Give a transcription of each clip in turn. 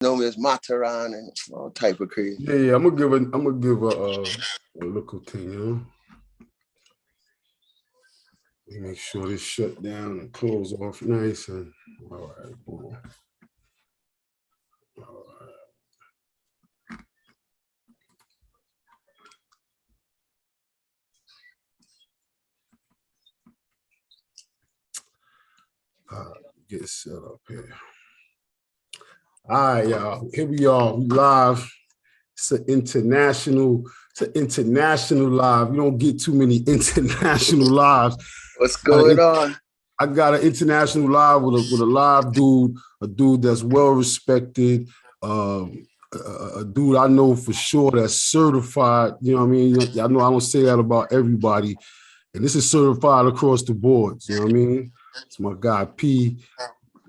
know me as Mataran and all type of crazy. Yeah. I'm gonna give a local thing, you know. Let me make sure this shut down and close off nice and all right, boom. All right. Get it set up here. All right, y'all. Here we are. We live. It's an international live. We don't get too many international lives. What's going on? I got an international live with a live dude, a dude that's well respected, a dude I know for sure that's certified. You know what I mean? I know I don't say that about everybody, and this is certified across the board. You know what I mean? It's my guy P.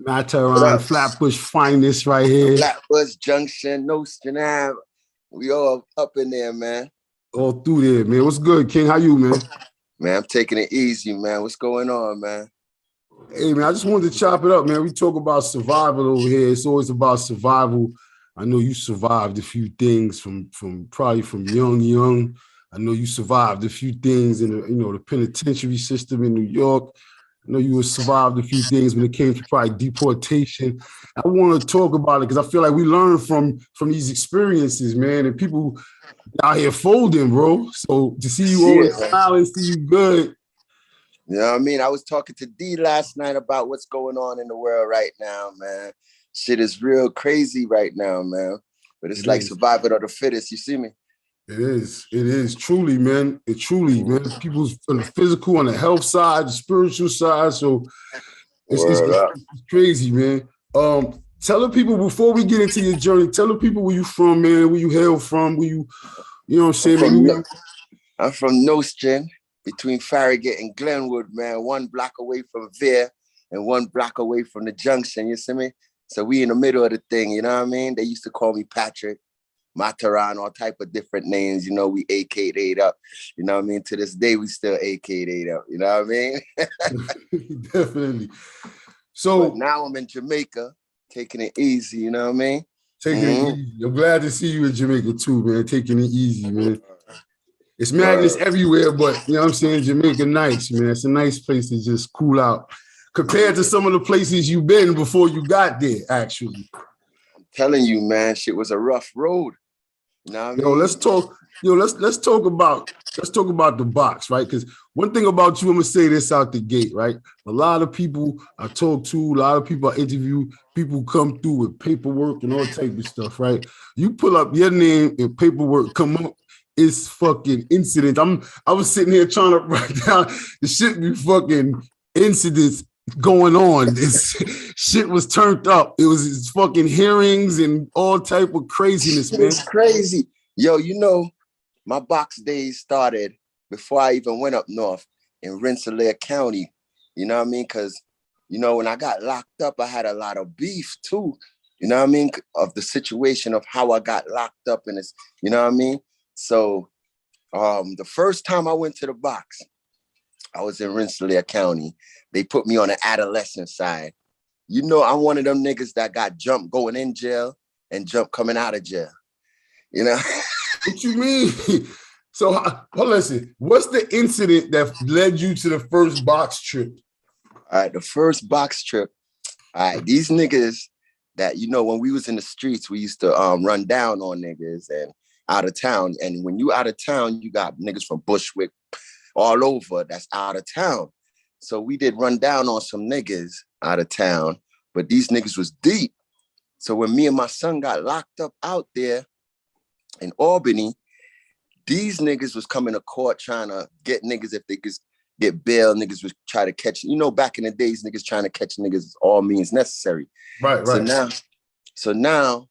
Mataran, Flatbush finest right here. Flatbush Junction, Nostrand Ave. We all up in there, man. All through there, man. What's good, King? How you, man? Man, I'm taking it easy, man. What's going on, man? Hey, man, I just wanted to chop it up, man. We talk about survival over here. It's always about survival. I know you survived a few things from young. I know you survived a few things in the penitentiary system in New York. I know you survived a few things when it came to probably deportation. I want to talk about it because I feel like we learn from these experiences, man, and people out here folding, bro. So to see you always smiling, see you good. You know what I mean? I was talking to D last night about what's going on in the world right now, man. Shit is real crazy right now, man. But it's like survival of the fittest. You see me? It is truly, man. It truly, man. People's on the physical, on the health side, the spiritual side. So it's crazy, man. Tell the people before we get into your journey, tell the people where you from, man, where you hail from, where you know what I'm saying? I'm from Nostrand, between Farragut and Glenwood, man. 1 block away from Veer and 1 block away from the junction, you see me? So we in the middle of the thing, you know what I mean? They used to call me Patrick, Mataran, all type of different names, you know, we AK'd up, you know what I mean? To this day, we still AK'd up, you know what I mean? Definitely. So but now I'm in Jamaica, taking it easy, you know what I mean? Taking it easy. I'm glad to see you in Jamaica too, man. Taking it easy, man. It's madness everywhere, but you know what I'm saying? Jamaica nice, man. It's a nice place to just cool out compared to some of the places you've been before you got there, actually. I'm telling you, man, shit was a rough road. You know what I mean? Let's talk about the box, right? Because one thing about you, I'm gonna say this out the gate, right? A lot of people I talk to, a lot of people I interview, people come through with paperwork and all type of stuff, right? You pull up your name and paperwork come up, it's fucking incidents. I was sitting here trying to write down the shit be fucking incidents going on. This shit was turned up. It's fucking hearings and all type of craziness, man. It's crazy. Yo, you know, my box days started before I even went up north in Rensselaer County. You know what I mean? Because, you know, when I got locked up, I had a lot of beef too. You know what I mean? Of the situation of how I got locked up in this, you know what I mean? So the first time I went to the box, I was in Rensselaer County. They put me on the adolescent side. You know, I'm one of them niggas that got jumped going in jail and jumped coming out of jail. You know? What you mean? So, listen, what's the incident that led you to the first box trip? All right, the first box trip. All right, these niggas that, you know, when we was in the streets, we used to run down on niggas and out of town. And when you out of town, you got niggas from Bushwick all over that's out of town. So we did run down on some niggas out of town, but these niggas was deep. So when me and my son got locked up out there in Albany, these niggas was coming to court trying to get niggas, if they could get bail, niggas was try to catch, you know, back in the days, niggas trying to catch niggas all means necessary. Right. So now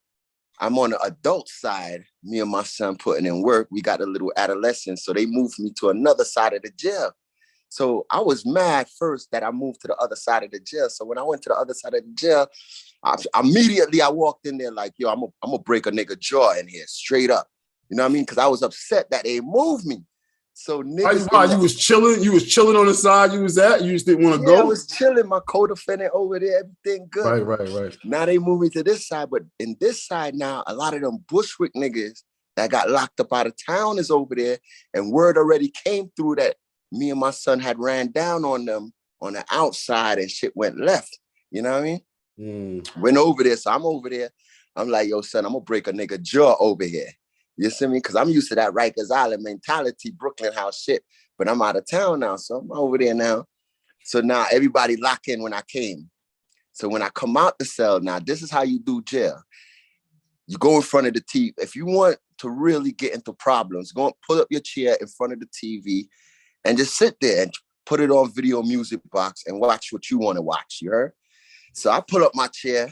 I'm on the adult side, me and my son putting in work. We got a little adolescent, so they moved me to another side of the jail. So I was mad first that I moved to the other side of the jail. So when I went to the other side of the jail, immediately I walked in there like, yo, I'm gonna break a nigga jaw in here, straight up. You know what I mean? Because I was upset that they moved me. So niggas. You was chilling? You was chilling on the side you was at? You just didn't want to go? I was chilling. My co-defendant over there, everything good. Right. Now they moving to this side, but in this side now, a lot of them Bushwick niggas that got locked up out of town is over there, and word already came through that me and my son had ran down on them on the outside and shit went left. You know what I mean? Went over there, so I'm over there. I'm like, yo, son, I'm gonna break a nigga jaw over here. You see me? Because I'm used to that Rikers Island mentality, Brooklyn house shit. But I'm out of town now, so I'm over there now. So now everybody lock in when I came. So when I come out the cell, now this is how you do jail. You go in front of the TV. If you want to really get into problems, go and pull up your chair in front of the TV and just sit there and put it on video music box and watch what you want to watch, you heard? So I pull up my chair.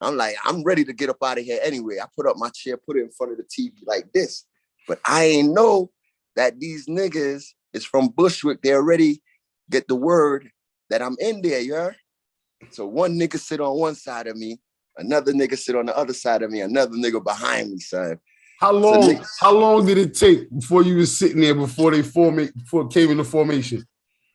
I'm like, I'm ready to get up out of here anyway. I put up my chair, put it in front of the TV like this. But I ain't know that these niggas is from Bushwick. They already get the word that I'm in there, you heard? So one nigga sit on one side of me, another nigga sit on the other side of me, another nigga behind me, son. How long did it take before you was sitting there before it came into formation?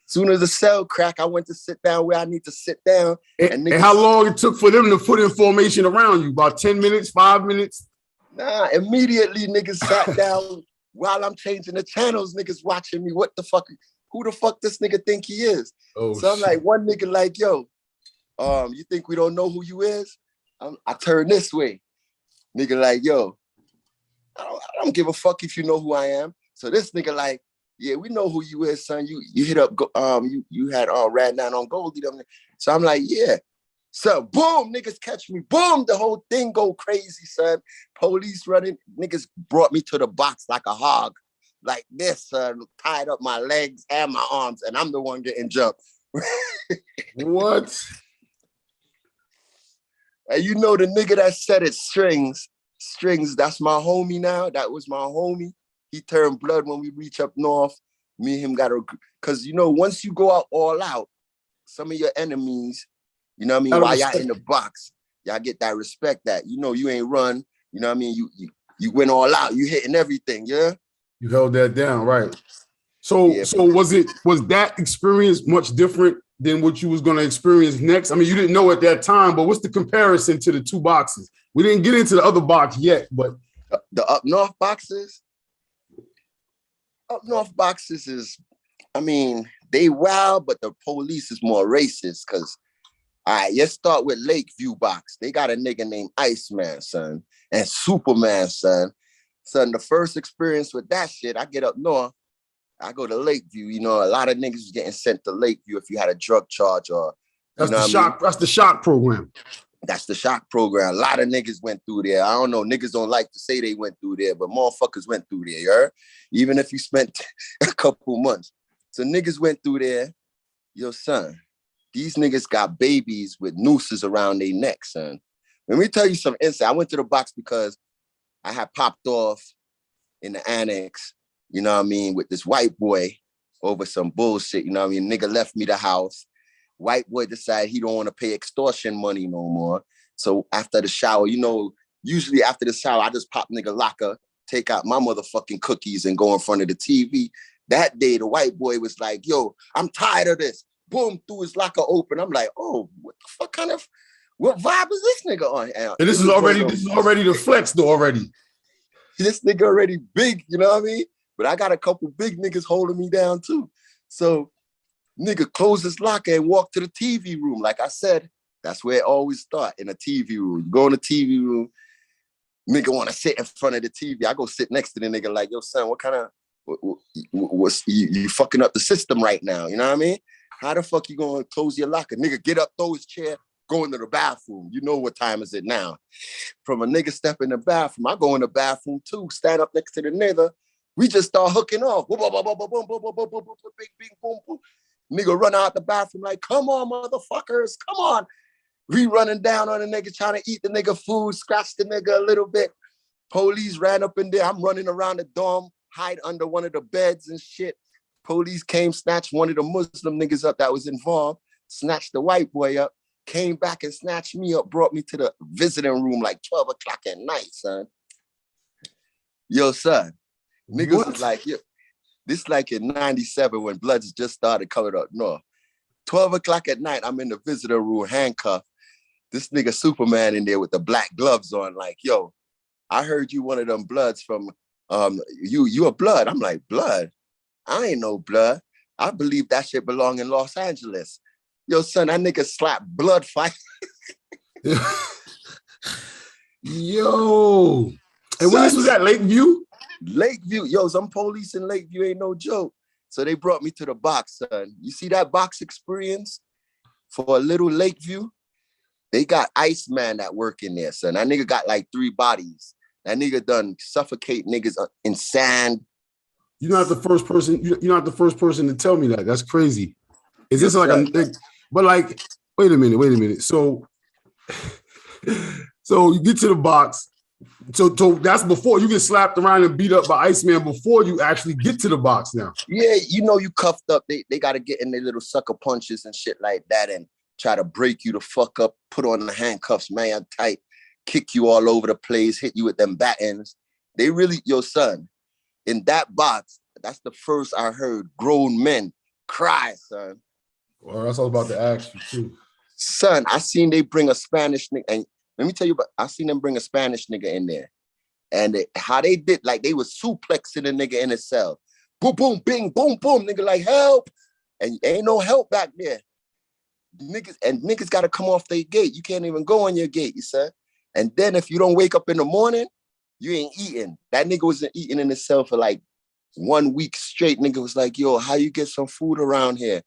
Soon as the cell crack, I went to sit down where I need to sit down. And how long it took for them to put in formation around you? About 10 minutes, 5 minutes? Nah, immediately niggas sat down while I'm changing the channels, niggas watching me. What the fuck? Who the fuck this nigga think he is? So I'm like, one nigga like, yo, you think we don't know who you is? I turn this way. Nigga like, yo, I don't give a fuck if you know who I am. So this nigga like, yeah, we know who you is, son. You hit up, you had ran down on Goldie. So I'm like, yeah. So boom, niggas catch me. Boom, the whole thing go crazy, son. Police running. Niggas brought me to the box like a hog. Like this, son. Tied up my legs and my arms, and I'm the one getting jumped. What? And you know the nigga that said it, Strings, that's my homie now. That was my homie. He turned blood when we reach up north. Me and him got to, because, you know, once you go out all out, some of your enemies, you know what I mean, while y'all in the box, y'all get that respect that, you know, you ain't run, you know what I mean, you went all out, you hitting everything, yeah? You held that down, right. So was that experience much different than what you was going to experience next? I mean, you didn't know at that time, but what's the comparison to the two boxes? We didn't get into the other box yet, but. The up north boxes? Up north boxes is, I mean, they wild, but the police is more racist because, all right, let's start with Lakeview box. They got a nigga named Iceman, son, and Superman, son. Son, the first experience with that shit, I get up north, I go to Lakeview. You know, a lot of niggas was getting sent to Lakeview if you had a drug charge or, that's the shock. That's the shock program. That's the shock program. A lot of niggas went through there. I don't know. Niggas don't like to say they went through there, but motherfuckers went through there, you heard? Even if you spent a couple months. So niggas went through there. Yo, son, these niggas got babies with nooses around their neck, son. Let me tell you some insight. I went to the box because I had popped off in the annex, you know what I mean, with this white boy over some bullshit, you know what I mean? Nigga left me the house. White boy decided he don't want to pay extortion money no more. So after the shower, you know, usually after the shower, I just pop nigga locker, take out my motherfucking cookies and go in front of the TV. That day, the white boy was like, yo, I'm tired of this. Boom, threw his locker open. I'm like, oh, what the fuck kind of, what vibe is this nigga on? And this is already the flex though already. This nigga already big, you know what I mean? But I got a couple big niggas holding me down too. So nigga closed his locker and walked to the TV room. Like I said, that's where it always start, in a TV room. You go in the TV room, nigga want to sit in front of the TV. I go sit next to the nigga like, yo, son, what kind of, you fucking up the system right now, you know what I mean? How the fuck you gonna close your locker? Nigga, get up, throw his chair, go into the bathroom. You know what time is it now. From a nigga step in the bathroom, I go in the bathroom too, stand up next to the nigga. We just start hooking off. Boom, boom, boom, boom, boom, boom, boom, boom, boom, boom, bing, bing, boom, boom. Nigga run out the bathroom like, come on, motherfuckers, come on. We running down on the nigga, trying to eat the nigga food, scratch the nigga a little bit. Police ran up in there. I'm running around the dorm, hide under one of the beds and shit. Police came, snatched one of the Muslim niggas up that was involved, snatched the white boy up, came back and snatched me up, brought me to the visiting room like 12 o'clock at night, son. Yo, son, niggas was like, yo, This like in 97 when Bloods just started coming up north. 12 o'clock at night, I'm in the visitor room, handcuffed. This nigga Superman in there with the black gloves on, like, yo, I heard you one of them Bloods from, you a Blood. I'm like, Blood? I ain't no Blood. I believe that shit belong in Los Angeles. Yo, son, that nigga slapped Blood fight. Yo. And when this was at Lakeview? Lakeview, yo, some police in Lakeview ain't no joke. So they brought me to the box, son. You see that box experience for a little Lakeview? They got Iceman that work in there, son. That nigga got like 3 bodies. That nigga done suffocate niggas in sand. You're not the first person. You're not the first person to tell me that. That's crazy. Is this like a? But like, wait a minute. So you get to the box. So that's before you get slapped around and beat up by Iceman before you actually get to the box now. Yeah, you know you cuffed up. They got to get in their little sucker punches and shit like that and try to break you the fuck up, put on the handcuffs, man, tight, kick you all over the place, hit you with them battens. They really, yo, son, in that box, that's the first I heard grown men cry, son. Well, that's all about to ask you too. Son, I seen they bring a Spanish nigga, and let me tell you about, I seen them bring a Spanish nigga in there. And how they did, like they was suplexing the nigga in his cell. Boom, boom, bing, boom, boom. Nigga like, help. And ain't no help back there. Niggas got to come off their gate. You can't even go on your gate, you said. And then if you don't wake up in the morning, you ain't eating. That nigga wasn't eating in his cell for like 1 week straight. Nigga was like, yo, how you get some food around here?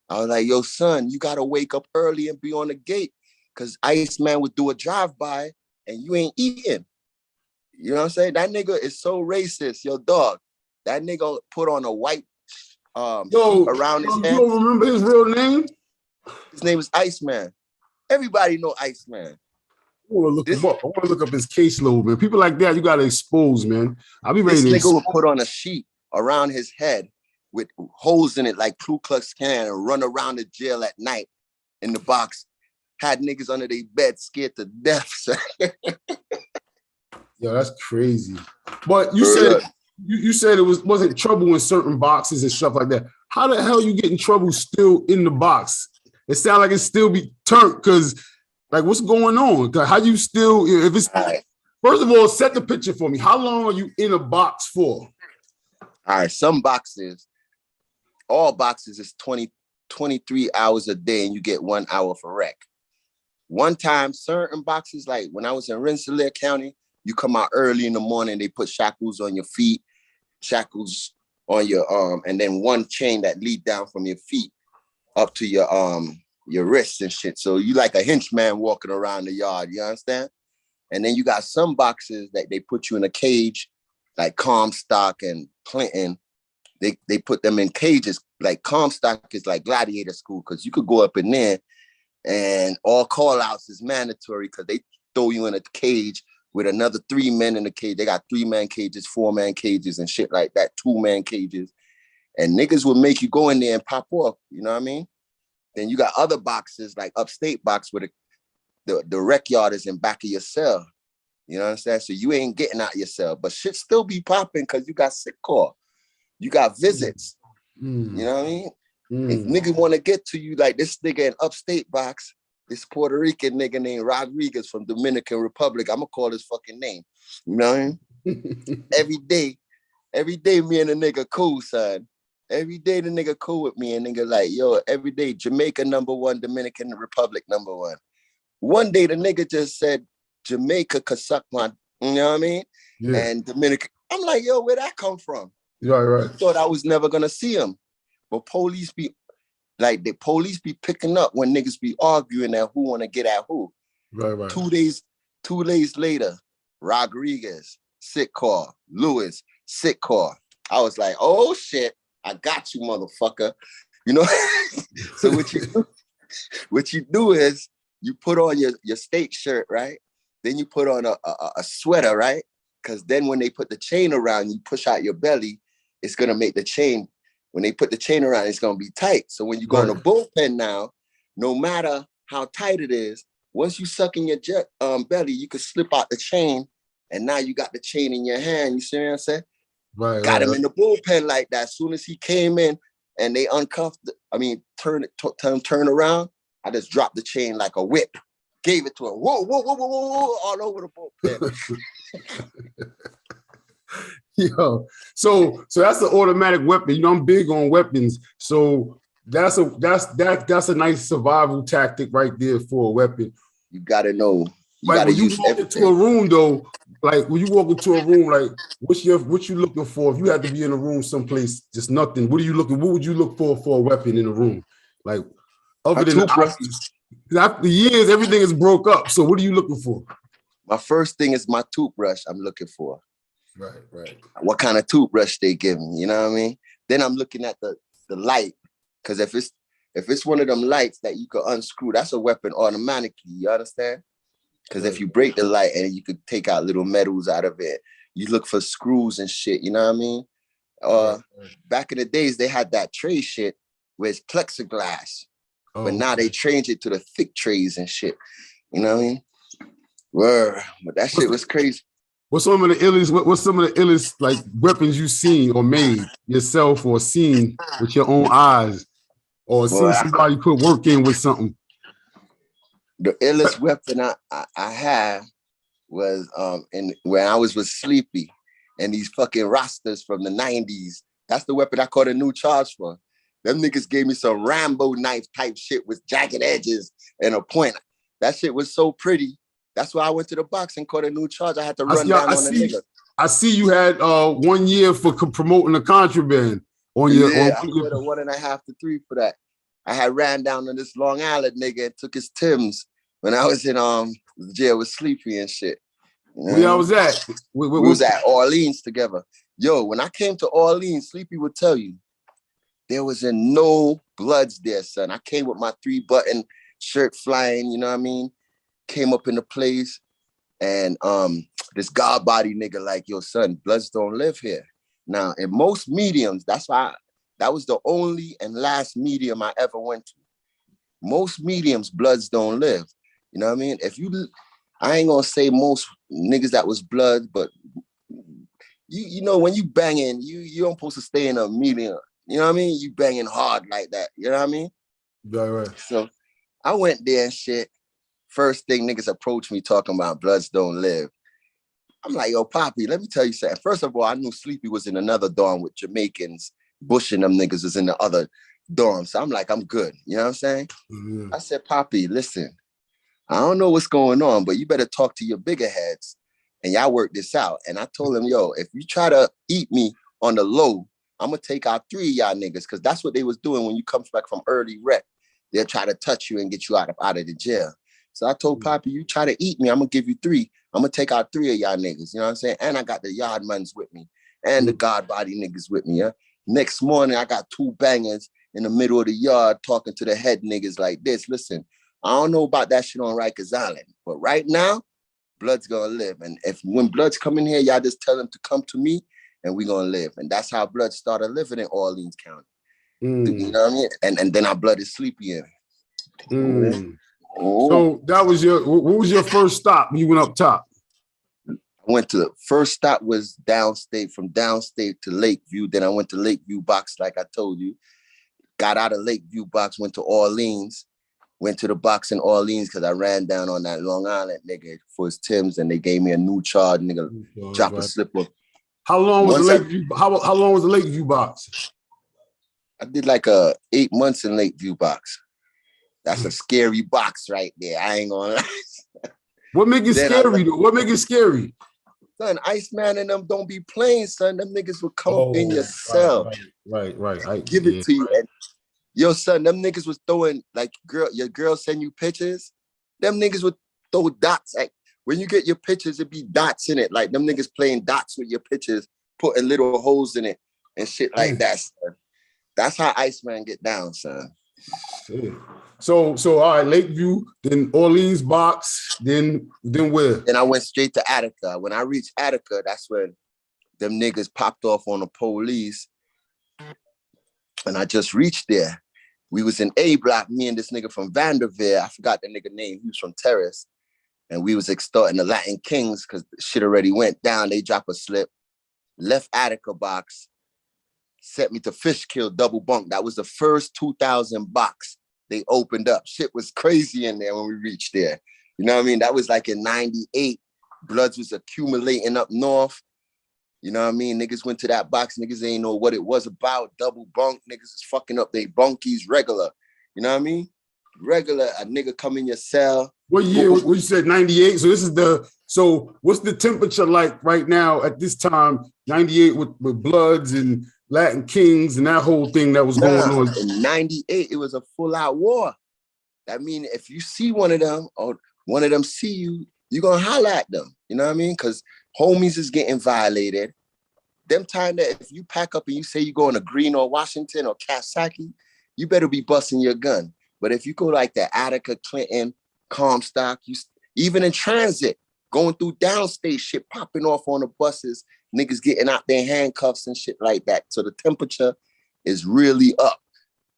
I was like, yo, son, you got to wake up early and be on the gate. Because Iceman would do a drive-by and you ain't eating. You know what I'm saying? That nigga is so racist, yo, dog. That nigga put on a white sheet around his head. You don't remember his real name? His name is Iceman. Everybody know Iceman. I want to look him up. I want to look up his caseload, man. People like that, you got to expose, man. I'll be ready to This nigga would put on a sheet around his head with holes in it like Ku Klux Klan and run around the jail at night in the box. Had niggas under their bed scared to death. Yo, that's crazy. But you said you said it wasn't trouble in certain boxes and stuff like that. How the hell you get in trouble still in the box? It sounds like it still be turned because, like, what's going on? How you still, if it's, right. First of all, set the picture for me. How long are you in a box for? All right, some boxes, all boxes is 23 hours a day and you get 1 hour for rec. One time, certain boxes, like when I was in Rensselaer County, you come out early in the morning, they put shackles on your feet, shackles on your arm, and then one chain that lead down from your feet up to your wrists and shit. So you like a henchman walking around the yard, you understand? And then you got some boxes that they put you in a cage, like Comstock and Clinton. They put them in cages. Like Comstock is like gladiator school because you could go up in there and all call outs is mandatory because they throw you in a cage with another 3 men in the cage. They got 3-man cages, 4-man cages and shit like that, 2-man cages. And niggas will make you go in there and pop off, you know what I mean? Then you got other boxes like upstate box where the rec yard is in back of your cell. You know what I'm saying? So you ain't getting out your cell, but shit still be popping because you got sick call. You got visits. You know what I mean? If niggas want to get to you, like this nigga in upstate box, this Puerto Rican nigga named Rodriguez from Dominican Republic, I'm gonna call his fucking name. You know what I mean? Every day me and the nigga cool, son. Every day the nigga cool with me and nigga like, yo, every day Jamaica #1, Dominican Republic #1. One day the nigga just said Jamaica could suck my, you know what I mean? Yeah. And Dominican, I'm like, yo, where that come from? Right. I thought I was never gonna see him. But police be picking up when niggas be arguing at who wanna get at who. Right. 2 days later, Rodriguez, sick call. Lewis, sick call. I was like, oh shit, I got you, motherfucker. You know? So what you do is you put on your state shirt, right? Then you put on a sweater, right? Because then when they put the chain around, you push out your belly, it's gonna make the chain. When they put the chain around, it's gonna be tight. So when you go in a bullpen now, no matter how tight it is, once you suck in your belly, you can slip out the chain, and now you got the chain in your hand. You see what I'm saying? Got him in the bullpen like that. As soon as he came in and they uncuffed, turn around, I just dropped the chain like a whip. Gave it to him. Whoa, whoa, whoa, whoa, whoa, whoa, all over the bullpen. Yo, so that's an automatic weapon. You know, I'm big on weapons. So that's a nice survival tactic right there for a weapon. You gotta know. Like when you walk into a room though, like when you walk into a room, like what you looking for? If you had to be in a room someplace, just nothing. What would you look for a weapon in a room? Like other than the obvious. After years, everything is broke up. So what are you looking for? My first thing is my toothbrush I'm looking for. Right. What kind of toothbrush they give me, you know what I mean? Then I'm looking at the light, because if it's one of them lights that you could unscrew, that's a weapon automatically, you understand? Because if you break the light and you could take out little metals out of it, you look for screws and shit, you know what I mean? Back in the days, they had that tray shit where it's plexiglass, but now they changed it to the thick trays and shit, you know what I mean? But that shit was crazy. What's some of the illest like weapons you seen or made yourself or seen with your own eyes, or seen somebody put work in with something? The illest weapon I had was when I was with Sleepy and these fucking rosters from the 90s. That's the weapon I caught a new charge for. Them niggas gave me some Rambo knife type shit with jagged edges and a point. That shit was so pretty. That's why I went to the box and caught a new charge. I had to run down on the nigga. I see you had 1 year for promoting the contraband on your. Yeah, I got a 1.5 to 3 for that. I had ran down on this Long Island nigga and took his Timbs when I was in jail with Sleepy and shit. Where y'all was at? We was at Orleans together. Yo, when I came to Orleans, Sleepy would tell you, there was no bloods there, son. I came with my 3-button shirt flying, you know what I mean? Came up in the place, and this god body nigga like, yo, son, bloods don't live here. Now, in most mediums, that was the only and last medium I ever went to. Most mediums, bloods don't live. You know what I mean? I ain't gonna say most niggas that was blood, but you know, when you banging, you don't supposed to stay in a medium. You know what I mean? You banging hard like that. You know what I mean? Right. So I went there and shit. First thing niggas approached me talking about bloods don't live. I'm like, yo, Poppy, let me tell you something. First of all, I knew Sleepy was in another dorm with Jamaicans. Bush and them niggas was in the other dorm. So I'm like, I'm good. You know what I'm saying? Mm-hmm. I said, Poppy, listen, I don't know what's going on, but you better talk to your bigger heads and y'all work this out. And I told him, yo, if you try to eat me on the low, I'm going to take out 3 of y'all niggas, because that's what they was doing when you come back from early rec. They'll try to touch you and get you out of the jail. So I told Poppy, you try to eat me, I'm going to give you 3. I'm going to take out 3 of y'all niggas. You know what I'm saying? And I got the yardmans with me and the god body niggas with me. Yeah. Next morning, I got 2 bangers in the middle of the yard talking to the head niggas like this. Listen, I don't know about that shit on Rikers Island, but right now, blood's going to live. And when blood's coming here, y'all just tell them to come to me and we going to live. And that's how blood started living in Orleans County. You know what I mean? And then our blood is Sleepy in. So that was what was your first stop when you went up top? I went to the first stop was downstate, from downstate to Lakeview. Then I went to Lakeview box, like I told you. Got out of Lakeview box, went to Orleans. Went to the box in Orleans because I ran down on that Long Island nigga for his Timbs, and they gave me a new charge, nigga. Drop a slipper. How long was the Lakeview? How long was the Lakeview box? I did like 8 months in Lakeview box. That's a scary box right there. I ain't gonna lie. What make it scary though? What make it scary? Son, Iceman and them don't be playing, son. Them niggas will come up in your cell. Right. Give it to you. And yo, son, them niggas was throwing, like, your girl send you pictures. Them niggas would throw dots. Like, when you get your pictures, it be dots in it. Like, them niggas playing dots with your pictures, putting little holes in it and shit like that, son. That's how Iceman get down, son. So all right, Lakeview, then Orleans box, then where? Then I went straight to Attica. When I reached Attica, that's when them niggas popped off on the police. And I just reached there. We was in A block, me and this nigga from Vanderveer. I forgot the nigga name. He was from Terrace. And we was extorting the Latin Kings because shit already went down. They drop a slip. left Attica box, sent me to Fishkill double bunk. That was the first 2000 box they opened up. Shit was crazy in there when we reached there. You know what I mean? That was like in 98. Bloods was accumulating up north. You know what I mean? Niggas went to that box. Niggas ain't know what it was about. Double bunk. Niggas is fucking up they bunkies regular. You know what I mean? Regular, a nigga come in your cell. What year? What you said, 98? So this is so what's the temperature like right now at this time, 98 with Bloods and Latin Kings and that whole thing that was going on? In 98, it was a full-out war. That mean if you see one of them or one of them see you, you're gonna holler at them. You know what I mean? Because homies is getting violated. Them time that if you pack up and you say you going to Green or Washington or Coxsackie, you better be busting your gun. But if you go like the Attica, Clinton, Comstock, you even in transit, going through downstate shit, popping off on the buses, niggas getting out their handcuffs and shit like that. So the temperature is really up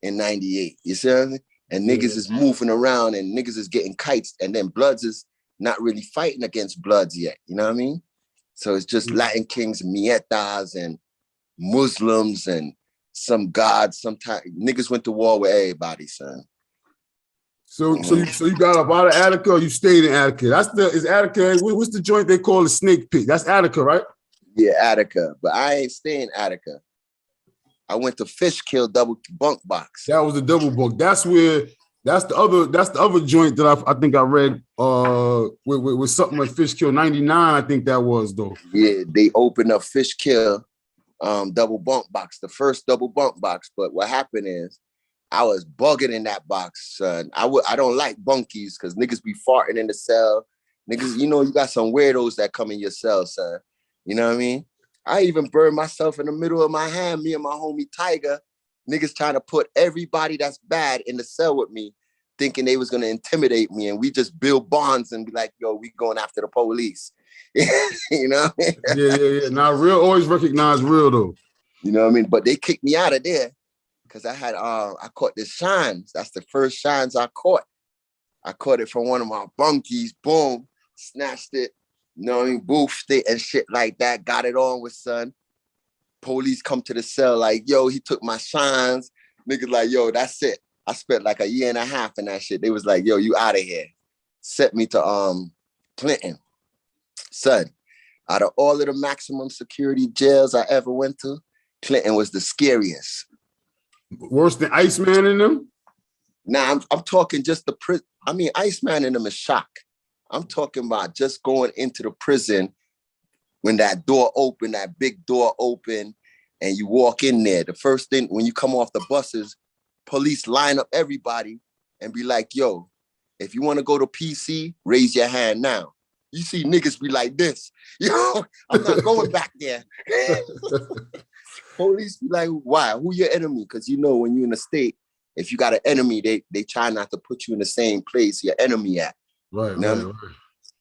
in 98. You see what I mean? And niggas is moving around and niggas is getting kites. And then Bloods is not really fighting against Bloods yet. You know what I mean? So it's just Latin Kings, Mietas, and Muslims and some gods. Sometimes niggas went to war with everybody, son. So you got up out of Attica or you stayed in Attica? Is Attica, what's the joint they call a snake pit? That's Attica, right? Yeah, Attica. But I ain't staying Attica. I went to Fishkill double bunk box. That was the double bunk. That's the other joint that I think I read with something like Fishkill 99, I think that was though. Yeah, they opened up Fishkill double bunk box, the first double bunk box. But what happened is I was bugging in that box, son. I don't like bunkies because niggas be farting in the cell. Niggas, you know, you got some weirdos that come in your cell, son. You know what I mean? I even burned myself in the middle of my hand, me and my homie Tiger. Niggas trying to put everybody that's bad in the cell with me, thinking they was going to intimidate me. And we just build bonds and be like, yo, we going after the police. You know what I mean? Yeah. Now, real always recognize real, though. You know what I mean? But they kicked me out of there because I caught this shines. That's the first shines I caught. I caught it from one of my bunkies. Boom. Snatched it. You know what I mean? Boofed it and shit like that. Got it on with son. Police come to the cell like, yo, he took my shines. Niggas like, yo, that's it. I spent like a year and a half in that shit. They was like, yo, you out of here. Sent me to Clinton. Son, out of all of the maximum security jails I ever went to, Clinton was the scariest. Worse than Iceman in them? Nah, I'm talking just the prison. I mean, Iceman in them is shock. I'm talking about just going into the prison when that door opened, that big door open, and you walk in there. The first thing, when you come off the buses, police line up everybody and be like, yo, if you want to go to PC, raise your hand now. You see niggas be like this. Yo, I'm not going back there. Police be like, why? Who your enemy? Because you know when you're in a state, if you got an enemy, they try not to put you in the same place your enemy at. Right, you know right.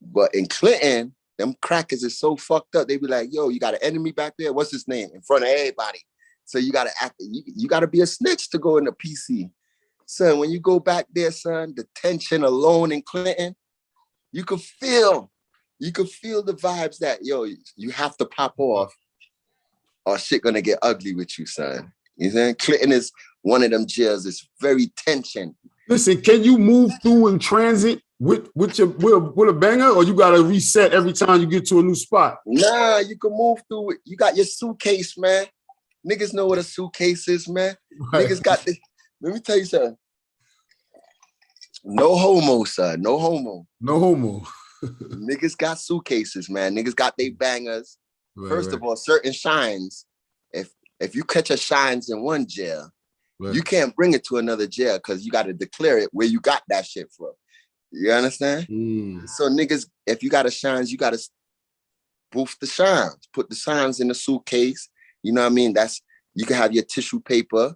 But in Clinton, them crackers is so fucked up. They be like, yo, you got an enemy back there? What's his name? In front of everybody. So you got to act, you got to be a snitch to go in the PC. Son, when you go back there, son, the tension alone in Clinton, you could feel the vibes that, yo, you have to pop off or shit gonna get ugly with you, son. You know, Clinton is one of them jails. It's very tension. Listen, can you move through in transit with a banger, or you gotta reset every time you get to a new spot? Nah, you can move through it. You got your suitcase, man. Niggas know what a suitcase is, man. Right. Niggas got this. Let me tell you something. No homo, son. No homo. No homo. Niggas got suitcases, man. Niggas got they bangers. Right, First of all, certain shines. If you catch a shines in one jail, you can't bring it to another jail because you got to declare it where you got that shit from. You understand? So niggas, if you got a shines, you got to boof the shines. Put the shines in the suitcase. You know what I mean? You can have your tissue paper.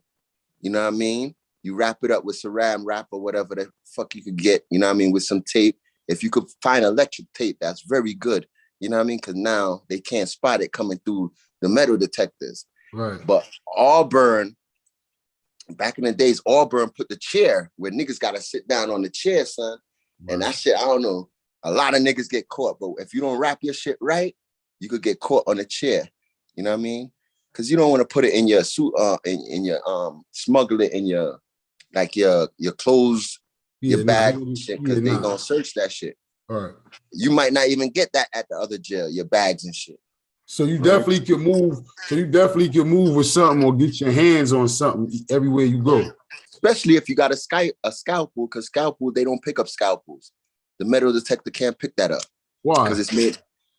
You know what I mean? You wrap it up with saran wrap or whatever the fuck you could get. You know what I mean? With some tape. If you could find electric tape, that's very good. You know what I mean? Because now they can't spot it coming through the metal detectors. Right. But Auburn, back in the days, Auburn put the chair where niggas got to sit down on the chair, son. Right. And that shit, I don't know. A lot of niggas get caught. But if you don't wrap your shit right, you could get caught on a chair. You know what I mean? Because you don't want to put it in your suit, in your smuggle it in your your clothes, your bag, shit, because they gonna search that shit. All right. You might not even get that at the other jail, your bags and shit. So you definitely can move. So you definitely can move with something or get your hands on something everywhere you go. Especially if you got a scalpel, because scalpel, they don't pick up scalpels. The metal detector can't pick that up. Why? Because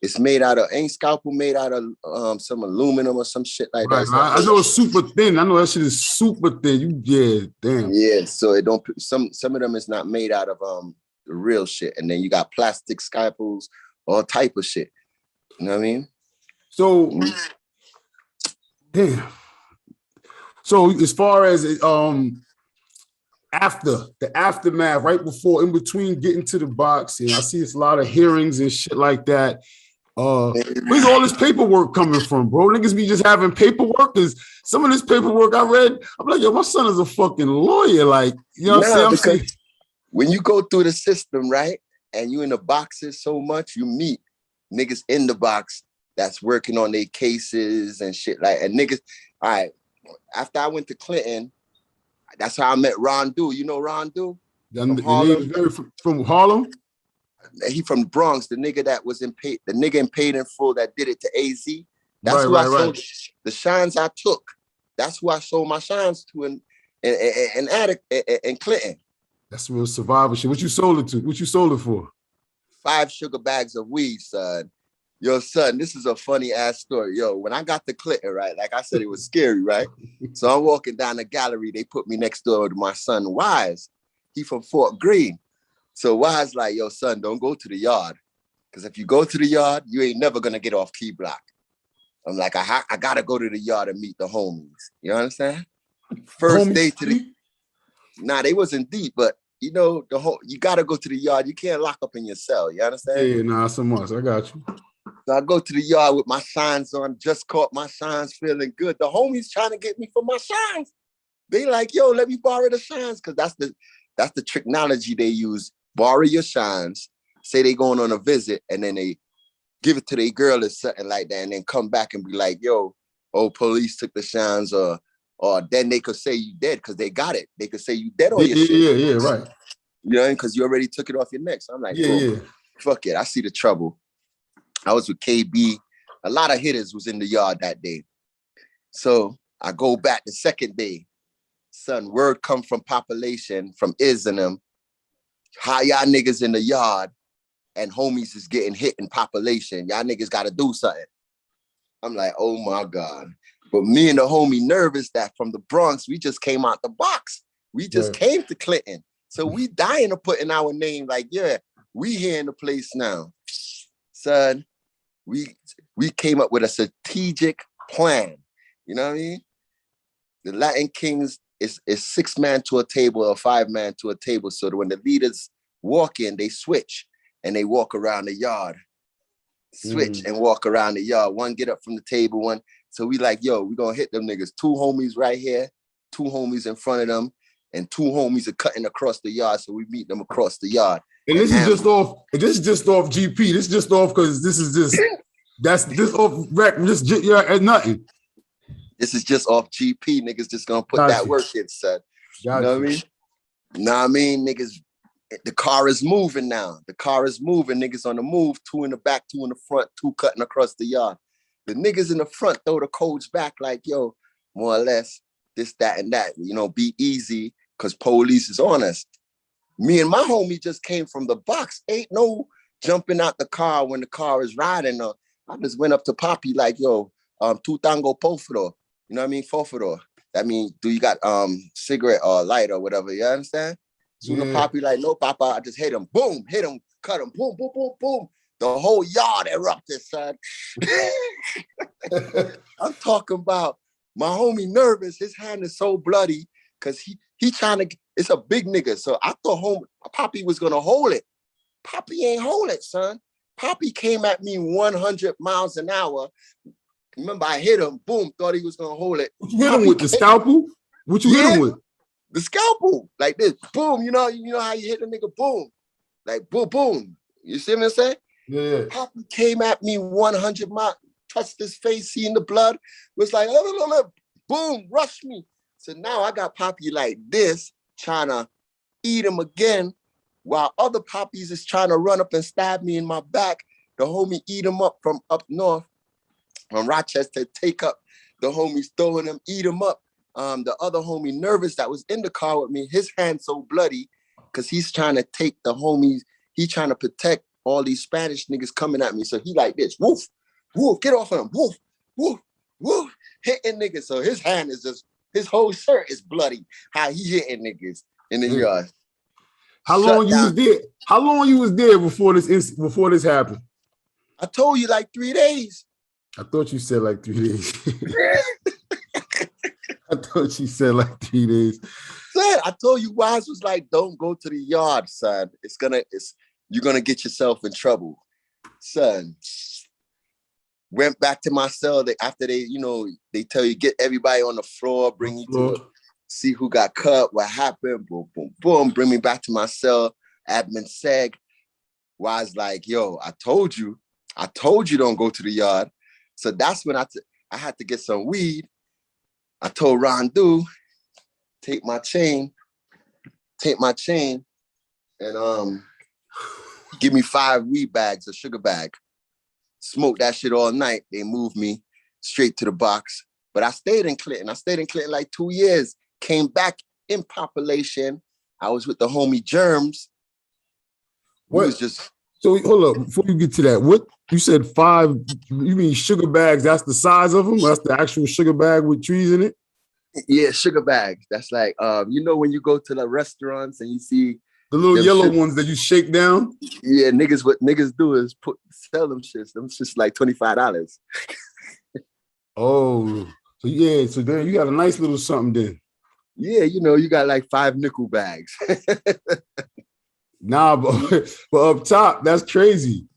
it's made out of, ain't scalpel made out of some aluminum or some shit like that. I know it's super thin. I know that shit is super thin. Damn. Yeah, so it don't, some of them is not made out of the real shit. And then you got plastic scalpels, all type of shit. You know what I mean? So, damn. So as far as after the aftermath, right before, in between getting to the box, and I see it's a lot of hearings and shit like that. Where's all this paperwork coming from, bro? Niggas be just having paperwork. Cause some of this paperwork I read, I'm like, yo, my son is a fucking lawyer. Like, you know what I'm saying? When you go through the system, right, and you in the boxes so much, you meet niggas in the box that's working on their cases and shit like, and niggas, all right, after I went to Clinton, that's how I met Ron Du. You know Ron Du? From Harlem? From Harlem? He from the Bronx, the nigga that was the nigga in Paid in Full that did it to AZ. That's who I sold the shines I took. That's who I sold my shines to in Clinton. That's real survivor shit. What you sold it to? What you sold it for? 5 sugar bags of weed, son. Yo, son, this is a funny ass story. Yo, when I got to Clinton, right? Like I said, it was scary, right? So I'm walking down the gallery. They put me next door to my son, Wise. He from Fort Greene. So Wise like, yo, son, don't go to the yard. Because if you go to the yard, you ain't never going to get off Key Block. I'm like, I got to go to the yard and meet the homies. You understand? First day to the... Nah, they wasn't deep, but you know, you got to go to the yard. You can't lock up in your cell. You understand? Yeah, nah, so much. I got you. So I go to the yard with my shines on, just caught my shines, feeling good. The homies trying to get me for my shines. They like, yo, let me borrow the shines, because that's the technology they use. Borrow your shines, say they going on a visit, and then they give it to their girl or something like that, and then come back and be like, yo, oh, police took the shines, or then they could say you dead because they got it. They could say you dead on your shit. Yeah, right. You know, because you already took it off your neck. So I'm like, fuck it, I see the trouble. I was with KB. A lot of hitters was in the yard that day. So I go back the second day. Son, word come from population, from Iz and them. How y'all niggas in the yard and homies is getting hit in population. Y'all niggas got to do something. I'm like, oh my God. But me and the homie nervous that from the Bronx, we just came out the box. We just came to Clinton. So we dying to put in our name like, yeah, we here in the place now. Son, we came up with a strategic plan. You know what I mean? The Latin Kings is 6 man to a table or 5 man to a table. So that when the leaders walk in, they switch and they walk around the yard. Switch and walk around the yard. One get up from the table, one. So we like, yo, we gonna hit them niggas. 2 homies right here, 2 homies in front of them, and 2 homies are cutting across the yard. So we meet them across the yard. And this is just off. This is just off GP. This is just off because this is just this off rec. This nothing. This is just off GP. Niggas just gonna put that work in, son. You know what I mean? Know what I mean? Niggas, the car is moving now. The car is moving. Niggas on the move. 2 in the back, 2 in the front, 2 cutting across the yard. The niggas in the front throw the codes back like, yo, more or less, this, that, and that. You know, be easy because police is on us. Me and my homie just came from the box. Ain't no jumping out the car when the car is riding. I just went up to Poppy like, yo, 2 tango porfiro. You know what I mean? Porfiro. That means, do you got cigarette or light or whatever? You understand? Soon as Poppy like, no, Papa, I just hit him. Boom, hit him, cut him. Boom, boom, boom, boom. The whole yard erupted, son. I'm talking about my homie nervous. His hand is so bloody because he trying to, it's a big nigga. So I thought Poppy was going to hold it. Poppy ain't hold it, son. Poppy came at me 100 miles an hour. Remember, I hit him. Boom, thought he was going to hold it. What you hit him with? The scalpel? What you hit him with? The scalpel. Like this. Boom. You know how you hit a nigga? Boom. Like, boom, boom. You see what I'm saying? Yeah. Poppy came at me 100 miles. touched his face, seeing the blood, was like, oh, boom, rush me. So now I got Poppy like this, trying to eat him again, while other Poppies is trying to run up and stab me in my back. The homie eat him up from up north, from Rochester, take up the homies, throwing him, eat him up. The other homie, Nervous, that was in the car with me, his hand so bloody, because he's trying to take the homies, he's trying to protect all these Spanish niggas coming at me. So he like this, woof, woof, get off of him, woof, woof, woof, hitting niggas. So his hand is just, his whole shirt is bloody, how he hitting niggas in the yard. How long you was there? How long you was there before this happened? I told you like 3 days. I thought you said like 3 days. I thought you said like 3 days. Son, I told you Wise was like, don't go to the yard, son. You're gonna get yourself in trouble. Son. Went back to my cell after they tell you get everybody on the floor, bring you to see who got cut, what happened, boom, boom, boom, bring me back to my cell, admin seg. Wise like, yo, I told you don't go to the yard. So that's when I had to get some weed. I told Ron Do, take my chain, and give me 5 weed bags, a sugar bag. Smoke that shit all night. They moved me straight to the box. But I stayed in Clinton. Like 2 years. Came back in population. I was with the homie Germs. What? Was just so hold up before you get to that. What you said 5? You mean sugar bags? That's the size of them? That's the actual sugar bag with trees in it? Yeah, sugar bags. That's like when you go to the restaurants and you see the little yellow ones that you shake down. Yeah, what niggas do is sell them shits. Them shits like $25. Oh, so yeah. So then you got a nice little something then. Yeah, you got like 5 nickel bags. Nah, but up top, that's crazy.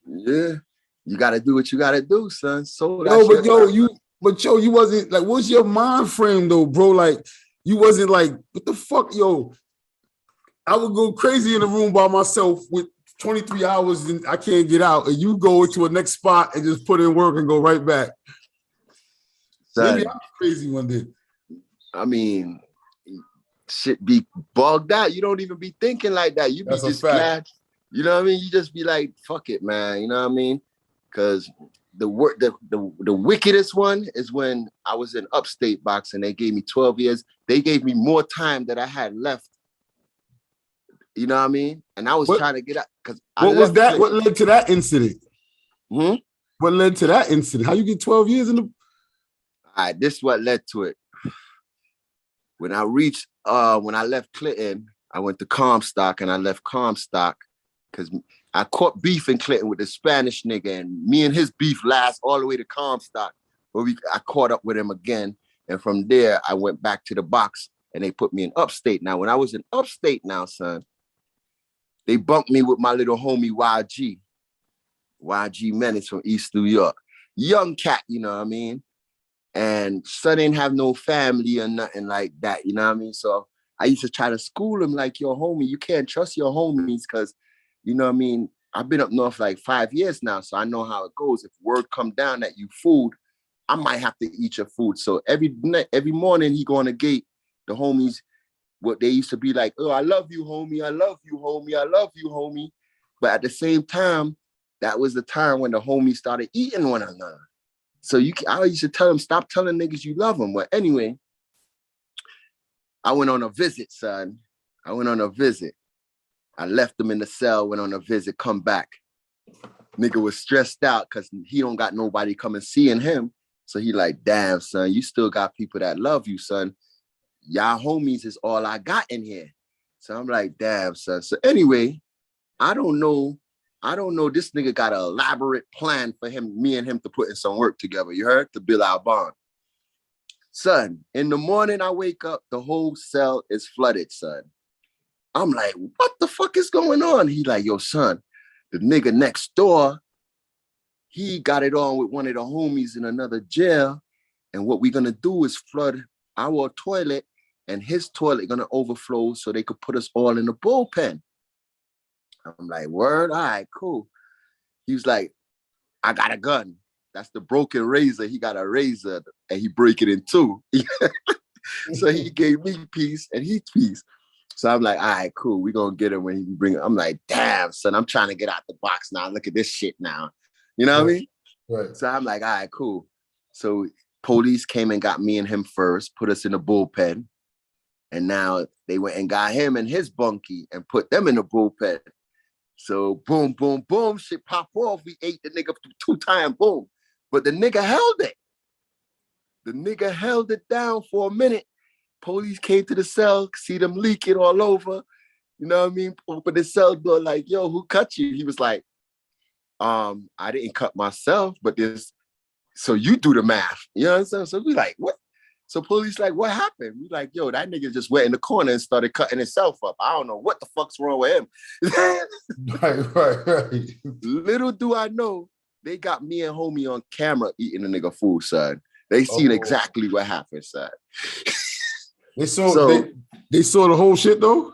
Yeah, you got to do what you got to do, son. So you wasn't like, what's your mind frame though, bro? Like, you wasn't like, what the fuck, yo? I would go crazy in the room by myself with 23 hours and I can't get out. And you go to a next spot and just put in work and go right back. Son, maybe I'm crazy one day. I mean, shit be bugged out. You don't even be thinking like that. You be just glad. You know what I mean? You just be like, fuck it, man. You know what I mean? Because the wickedest one is when I was in upstate boxing. They gave me 12 years. They gave me more time that I had left. You know what I mean? And I was trying to get out. What was that? What led to that incident? What led to that incident? How you get 12 years in the... All right, this is what led to it. When I left Clinton, I went to Comstock and I left Comstock because I caught beef in Clinton with the Spanish nigga, and me and his beef last all the way to Comstock, where I caught up with him again. And from there, I went back to the box and they put me in upstate. Now, when I was in upstate now, son, they bumped me with my little homie YG Menace from East New York. Young cat, you know what I mean? And son didn't have no family or nothing like that, you know what I mean? So I used to try to school him like, your homie, you can't trust your homies because, you know what I mean? I've been up north like 5 years now, so I know how it goes. If word come down that you food, I might have to eat your food. So every morning he go on the gate, the homies, what they used to be like, oh, I love you, homie. I love you, homie. I love you, homie. But at the same time, that was the time when the homies started eating one another. So I used to tell them, stop telling niggas you love them. Well, anyway, I went on a visit, son. I left them in the cell, went on a visit, come back. Nigga was stressed out because he don't got nobody coming seeing him. So he like, damn, son, you still got people that love you, son. Y'all homies is all I got in here. So I'm like, damn, son. So anyway, I don't know. This nigga got an elaborate plan for me and him to put in some work together. You heard? To build our bond. Son, in the morning I wake up, the whole cell is flooded, son. I'm like, what the fuck is going on? He like, yo, son, the nigga next door, he got it on with one of the homies in another jail. And what we're gonna do is flood our toilet and his toilet gonna overflow so they could put us all in the bullpen. I'm like, word, all right, cool. He was like, I got a gun. That's the broken razor. He got a razor and he break it in two. So he gave me peace and he peace. So I'm like, all right, cool. We're going to get him when he bring it. I'm like, damn, son, I'm trying to get out the box now. Look at this shit now. You know what I mean? Right. So I'm like, all right, cool. So police came and got me and him first, put us in the bullpen. And now they went and got him and his bunkie and put them in the bullpen. So boom, boom, boom, shit pop off. We ate the nigga 2 times, boom. But the nigga held it. The nigga held it down for a minute. Police came to the cell, see them leaking all over. You know what I mean? Open the cell door like, yo, who cut you? He was like, I didn't cut myself, but this, so you do the math. You know what I'm saying? So we like, what? So police like, what happened? We like, yo, that nigga just went in the corner and started cutting himself up. I don't know what the fuck's wrong with him. Right. Little do I know, they got me and homie on camera eating the nigga food, son. They seen exactly what happened, son. They saw they saw the whole shit though?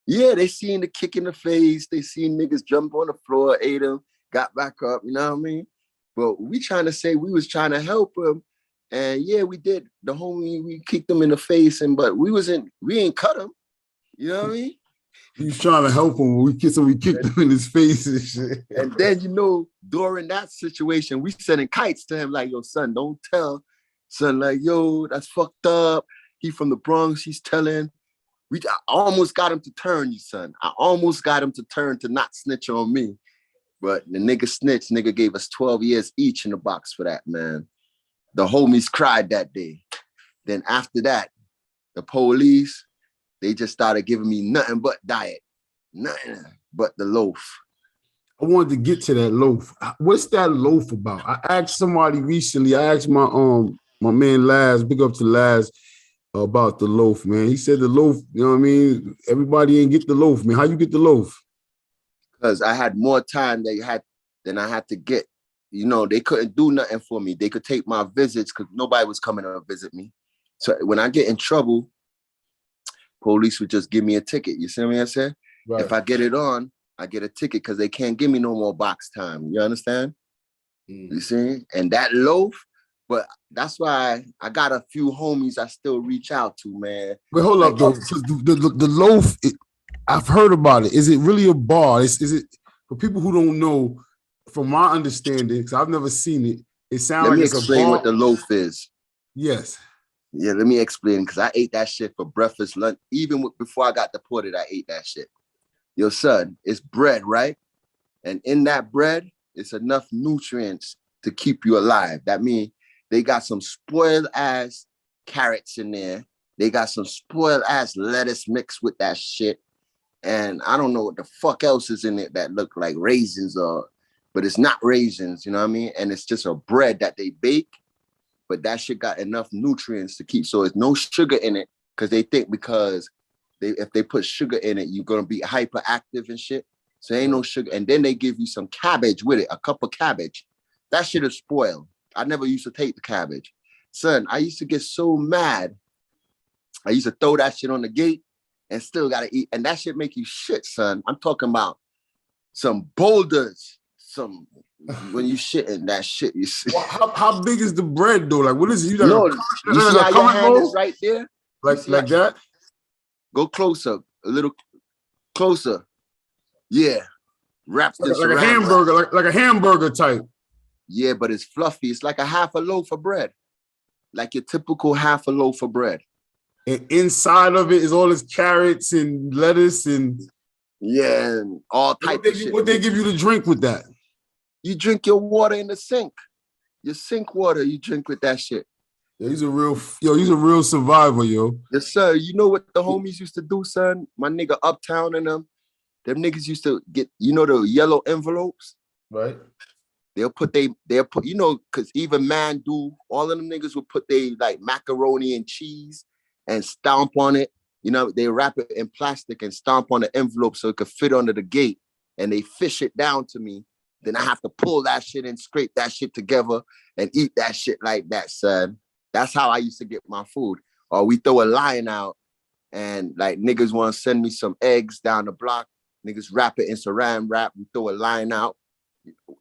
Yeah, they seen the kick in the face. They seen niggas jump on the floor, ate him, got back up, you know what I mean? But we trying to say we was trying to help him. And yeah, we did. The homie, we kicked him in the face, but we ain't cut him. You know what I mean? He was trying to help him. We kicked him in his face and shit. And then, you know, during that situation, we sending kites to him like, yo, son, don't tell. Son, like, yo, that's fucked up. He from the Bronx, he's telling. I almost got him to turn, you son. I almost got him to turn to not snitch on me. But the nigga snitched. Nigga gave us 12 years each in the box for that, man. The homies cried that day. Then after that, the police, they just started giving me nothing but diet. Nothing but the loaf. I wanted to get to that loaf. What's that loaf about? I asked somebody recently, I asked my man Laz, big up to Laz, about the loaf, man. He said the loaf, you know what I mean? Everybody ain't get the loaf, man. How you get the loaf? Because I had more time than I had to get. You know, they couldn't do nothing for me. They could take my visits because nobody was coming to visit me. So when I get in trouble, police would just give me a ticket. You see what I said? Right. If I get it on, I get a ticket because they can't give me no more box time. You understand? You see? And that loaf, but that's why I got a few homies I still reach out to, man. But hold up, though. The loaf, I've heard about it. Is it really a bar? Is it, for people who don't know, from my understanding, because I've never seen it, it sounds like it's a bar. Let me explain what the loaf is. Yes. Yeah, let me explain, because I ate that shit for breakfast, lunch. Even before I got deported, I ate that shit. Yo, son, it's bread, right? And in that bread, it's enough nutrients to keep you alive. That means they got some spoiled ass carrots in there. They got some spoiled ass lettuce mixed with that shit. And I don't know what the fuck else is in it that look like raisins but it's not raisins, you know what I mean? And it's just a bread that they bake, but that shit got enough nutrients to keep. So it's no sugar in it because they think if they put sugar in it, you're going to be hyperactive and shit. So ain't no sugar. And then they give you some cabbage with it, a cup of cabbage. That shit is spoiled. I never used to take the cabbage. Son, I used to get so mad. I used to throw that shit on the gate and still got to eat. And that shit make you shit, son. I'm talking about some boulders. When you shitting that shit, you see. Well, how big is the bread though? Like, what is it? You see how your hand is right there? Like that? Go closer, a little closer. Yeah. Wraps this like a hamburger, like a hamburger type. Yeah, but it's fluffy. It's like a half a loaf of bread. Like your typical half a loaf of bread. And inside of it is all this carrots and lettuce and and all types of shit. What they give you to drink with that? You drink your water in the sink. Your sink water, you drink with that shit. Yeah, he's a real survivor, yo. Yes, sir. You know what the homies used to do, son? My nigga Uptown and them niggas used to get, you know, the yellow envelopes? Right. They'll put, you know, because even Mandu, all of them niggas would put they like macaroni and cheese and stomp on it. You know, they wrap it in plastic and stomp on the envelope so it could fit under the gate. And they fish it down to me. Then I have to pull that shit and scrape that shit together and eat that shit like that, son. That's how I used to get my food. Or we throw a line out and like niggas want to send me some eggs down the block. Niggas wrap it in saran wrap. We throw a line out.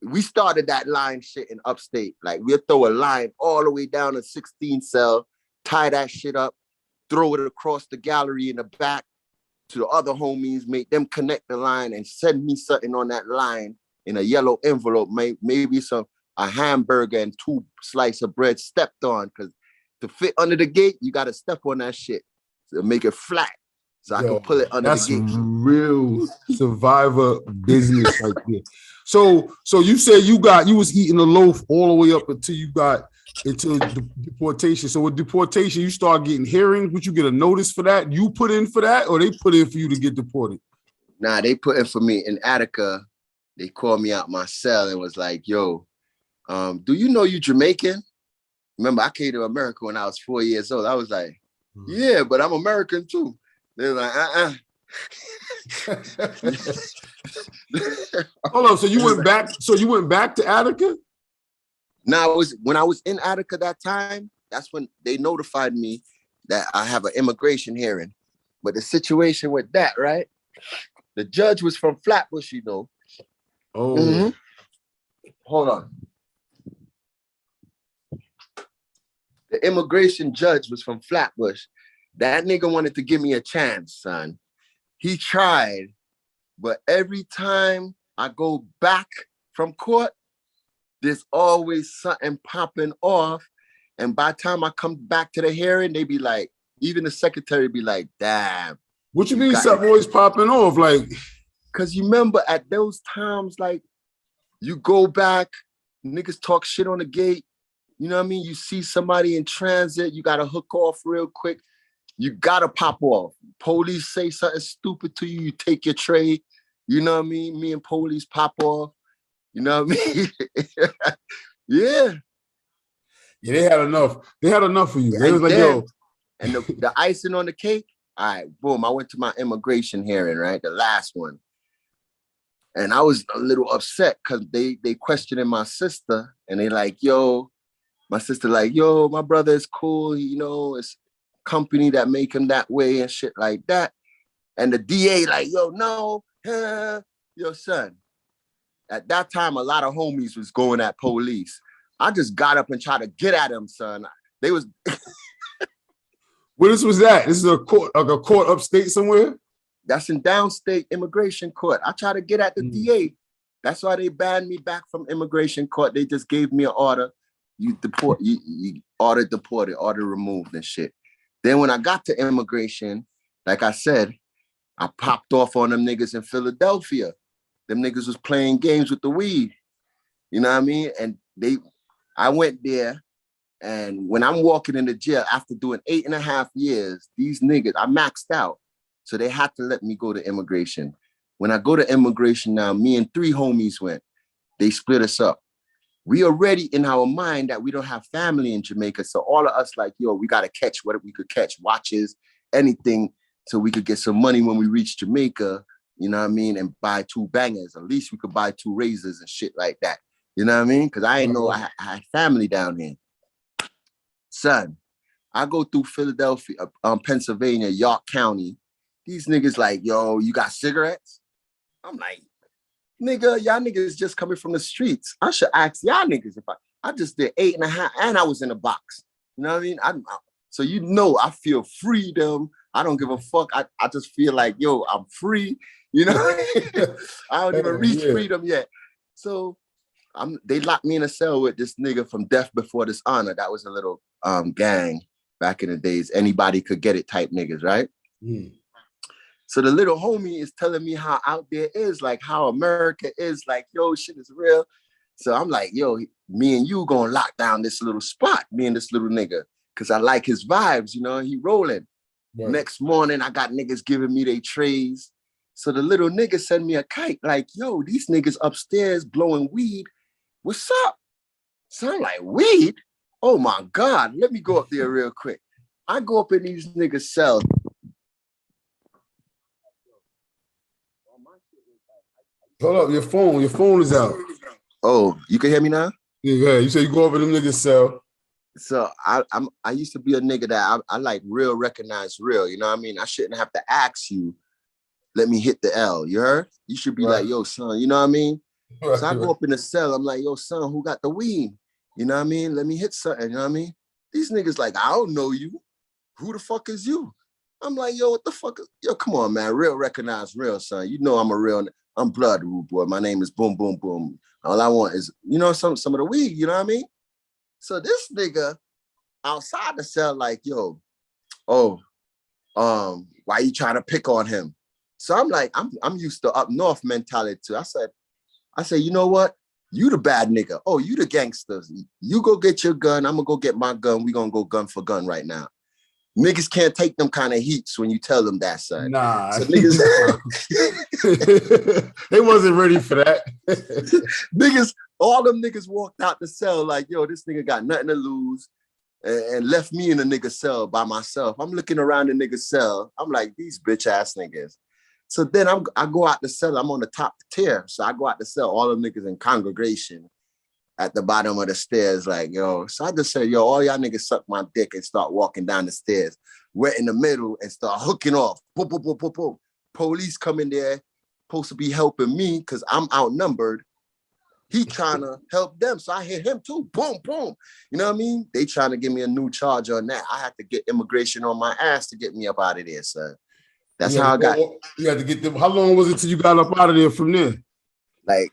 we started that line shit in upstate. Like we'll throw a line all the way down to 16 cell, tie that shit up, throw it across the gallery in the back to the other homies, make them connect the line and send me something on that line in a yellow envelope, maybe a hamburger and 2 slices of bread stepped on, because to fit under the gate, you got to step on that shit to make it flat. So I can pull it under the gate. That's real survivor business right there. So you said you was eating a loaf all the way up until you got into deportation. So with deportation, you start getting hearings. Would you get a notice for that? You put in for that, or they put in for you to get deported? Nah, they put in for me in Attica. They called me out my cell and was like, "Yo, do you know you Jamaican?" Remember, I came to America when I was 4 years old. I was like, "Yeah, but I'm American too." They're like, Hold on. So you went back. So you went back to Attica? Now, when I was in Attica that time, that's when they notified me that I have an immigration hearing. But the situation with that, right? The judge was from FLATBUSH, you know. Oh. Mm-hmm. Hold on. The immigration judge was from FLATBUSH. That nigga wanted to give me a chance, son. He tried, but every time I go back from court, there's always something popping off. And by the time I come back to the hearing, they be like, even the secretary be like, damn. What you mean something always popping off? Like, because you remember at those times, like, you go back, niggas talk shit on the gate. You know what I mean? You see somebody in transit, you got to hook off real quick. You got to pop off. Police say something stupid to you, you take your tray. You know what I mean? Me and police pop off. You know what I mean? Yeah. Yeah, they had enough. They had enough for you. They was like, then, yo. And the icing on the cake, all right, boom. I went to my immigration hearing, right? The last one. And I was a little upset because they questioning my sister. And they like, yo, my sister like, yo, my brother is cool. You know, it's company that make him that way and shit like that. And the DA like, yo, no, yo, son. At that time, a lot of homies was going at police. I just got up and tried to get at them, son. They was... Where this was that? This is a court, like a court upstate somewhere? That's in downstate immigration court. I tried to get at the DA. That's why they banned me back from immigration court. They just gave me an order. You order deported, order removed and shit. Then when I got to immigration, like I said, I popped off on them niggas in Philadelphia. Them niggas was playing games with the weed. You know what I mean? And I went there, and when I'm walking in the jail after doing 8.5 years, these niggas, I maxed out. So they had to let me go to immigration. When I go to immigration now, me and 3 homies went. They split us up. We already in our mind that we don't have family in Jamaica. So all of us like, yo, we got to catch what we could catch, watches, anything, so we could get some money when we reach Jamaica, you know what I mean, and buy 2 bangers. At least we could buy 2 razors and shit like that. You know what I mean? Because I didn't know I had family down here. Son, I go through Philadelphia, Pennsylvania, York County. These niggas like, yo, you got cigarettes? I'm like, nigga, y'all niggas just coming from the streets. I should ask y'all niggas if I just did 8.5 and I was in a box. You know what I mean? So you know I feel freedom. I don't give a fuck. I just feel like, yo, I'm free. You know, I don't even reach freedom yet. So they locked me in a cell with this nigga from Death Before Dishonor. That was a little gang back in the days. Anybody could get it type niggas, right? Mm. So the little homie is telling me how out there is, like how America is, like, yo, shit is real. So I'm like, yo, me and you gonna lock down this little spot, me and this little nigga, because I like his vibes, you know, he rolling. Right. Next morning, I got niggas giving me their trays. So the little nigga sent me a kite, like, yo, these niggas upstairs blowing weed. What's up? So I'm like, weed? Oh my God, let me go up there real quick. I go up in these niggas' cells. Hold up, your phone is out. Oh, you can hear me now? Yeah, you say you go over them niggas' cell. So I used to be a nigga that I like real, recognize real, you know what I mean? I shouldn't have to ask you, let me hit the L, you heard? You should be like, yo, son, you know what I mean? So I go up in the cell. I'm like, yo, son, who got the weed? You know what I mean? Let me hit something. You know what I mean? These niggas like, I don't know you. Who the fuck is you? I'm like, yo, what the fuck? Yo, come on, man. Real recognize real, son. You know I'm blood, rude boy. My name is Boom Boom Boom. All I want is, you know, some of the weed. You know what I mean? So this nigga outside the cell, like, yo, why you trying to pick on him? So I'm like, I'm used to up north mentality too. I said, you know what? You the bad nigga. Oh, you the gangsters. You go get your gun. I'm gonna go get my gun. We gonna go gun for gun right now. Niggas can't take them kind of heats when you tell them that, son. Nah. So niggas, they wasn't ready for that. niggas, all them niggas walked out the cell like, yo, this nigga got nothing to lose, and left me in the nigga cell by myself. I'm looking around the nigga cell. I'm like, these bitch ass niggas. So then I go out the cell. I'm on the top tier. So I go out the cell, all them niggas in congregation at the bottom of the stairs, like, yo. So I just said, yo, all y'all niggas suck my dick and start walking down the stairs. We're in the middle and start hooking off. Boom, boom, boom, boom, boom. Police come in there, supposed to be helping me because I'm outnumbered. He trying to help them. So I hit him too. Boom, boom. You know what I mean? They trying to give me a new charge on that. I had to get immigration on my ass to get me up out of there, son. That's how I got. You had to get them. How long was it till you got up out of there from there? Like,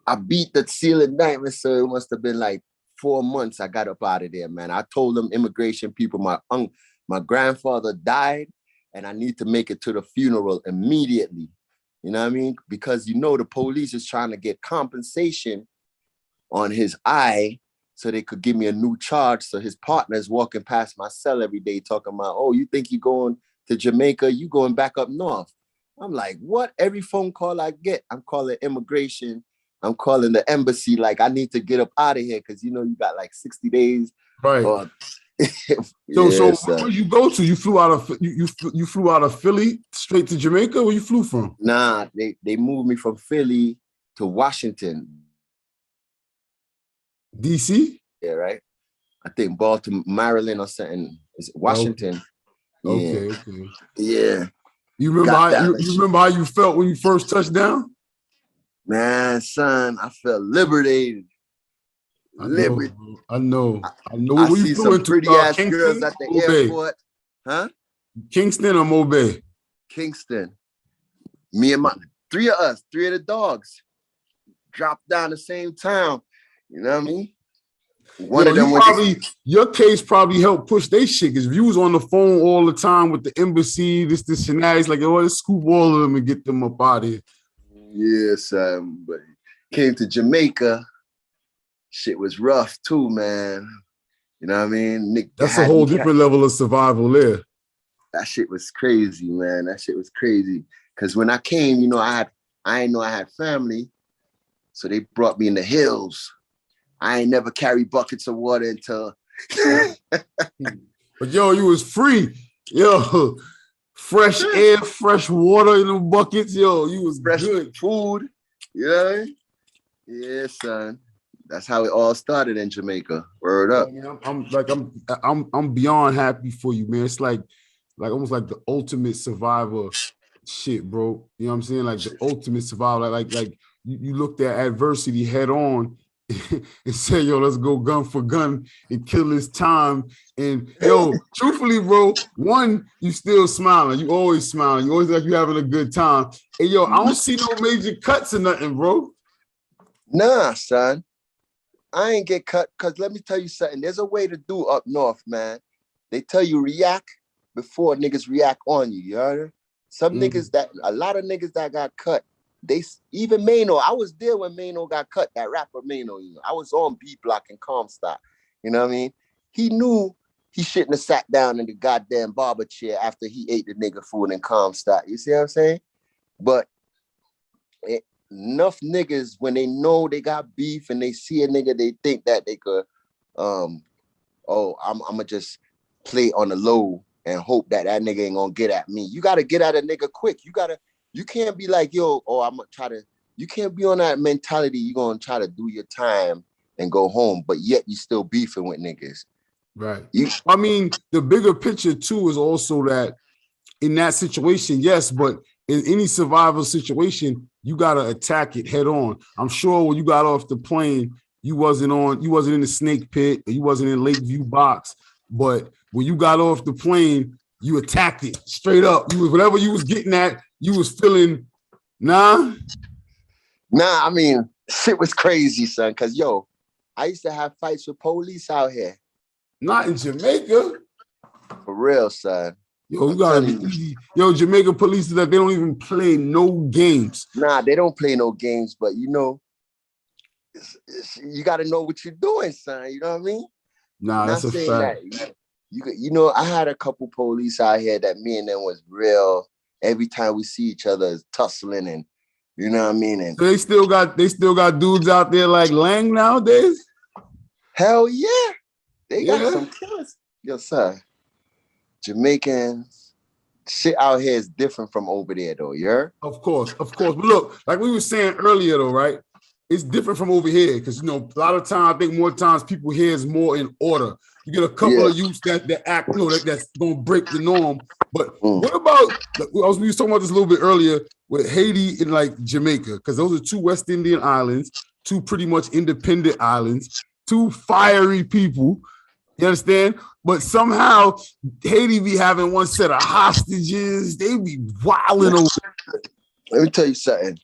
I beat the seal indictment, so it must have been like 4 months I got up out of there, man. I told them immigration people, my grandfather died, and I need to make it to the funeral immediately. You know what I mean? Because, you know, the police is trying to get compensation on his eye so they could give me a new charge. So his partner is walking past my cell every day talking about, oh, you think you're going to Jamaica? You going back up north. I'm like, what? Every phone call I get, I'm calling immigration. I'm calling the embassy, like, I need to get up out of here because, you know, you got like 60 days. Right. So where you go to? You flew out of you flew out of Philly straight to Jamaica? Where you flew from? Nah, they moved me from Philly to Washington. DC? Yeah, right. I think Baltimore, Maryland or something. Is it Washington? Okay. Yeah. You remember how you felt when you first touched down? Man, son, I felt liberated. I know. I see some pretty ass girls at the airport. Huh? Kingston or Mobay? Kingston. Me and three of the dogs, dropped down the same town. You know what I mean? One of them your case probably helped push their shit because if you was on the phone all the time with the embassy, this and that, it's like, oh, let's scoop all of them and get them up out of here. Yes, but came to Jamaica, shit was rough too, man. You know what I mean? Nick, that's a whole different level of survival there. That shit was crazy, man. That shit was crazy. Cause when I came, you know, I didn't know I had family, so they brought me in the hills. I ain't never carried buckets of water until. But yo, you was free, yo. Fresh air, fresh water in the buckets, yo. You was fresh good. Food, you know what I mean? Yeah, son. That's how it all started in Jamaica. Word up. I'm beyond happy for you, man. It's like almost like the ultimate survivor shit, bro. You know what I'm saying? Like the ultimate survivor. Like you looked at adversity head on and said, yo, let's go gun for gun and kill this time. And yo, truthfully, bro, one, you still smiling. You always smiling. You always like you having a good time. And yo, I don't see no major cuts or nothing, bro. Nah, son. I ain't get cut because let me tell you something. There's a way to do up north, man. They tell you react before niggas react on you. You heard? A lot of niggas that got cut, even Mano, I was there when Mano got cut, that rapper Mano, you know. I was on B Block and Comstock. You know what I mean? He knew he shouldn't have sat down in the goddamn barber chair after he ate the nigga food in Comstock. You see what I'm saying? But enough niggas, when they know they got beef and they see a nigga, they think that they could, I'm gonna just play on the low and hope that nigga ain't gonna get at me. You gotta get at a nigga quick. You can't be like, yo, I'm gonna try to, you can't be on that mentality. You gonna try to do your time and go home, but yet you still beefing with niggas. Right. I mean, the bigger picture too is also that in that situation, yes, but in any survival situation, you gotta attack it head on. I'm sure when you got off the plane, you wasn't in the snake pit, or you wasn't in Lakeview box, but when you got off the plane, you attacked it straight up. You was whatever you was getting at, you was feeling, nah. Nah, I mean, shit was crazy, son. Cause yo, I used to have fights with police out here. Not in Jamaica. For real, son. Yo, you gotta be easy. Yo, Jamaica police, that they don't even play no games. Nah, they don't play no games, but you know, you got to know what you're doing, son. You know what I mean? Nah, that's a fact. You know, I had a couple police out here that me and them was real. Every time we see each other, is tussling, and you know what I mean. And so they still got dudes out there like Lang nowadays. Hell yeah, they got some killers. Yo, son, Jamaicans shit out here is different from over there, though. You heard? Of course. But look, like we were saying earlier, though, right? It's different from over here because, you know, a lot of times, I think more times people here is more in order. You get a couple of youths that act, you know, that's going to break the norm. But what about, we was talking about this a little bit earlier with Haiti and like Jamaica, because those are two West Indian islands, two pretty much independent islands, two fiery people. You understand? But somehow Haiti be having one set of hostages. They be wilding over. Let me tell you something.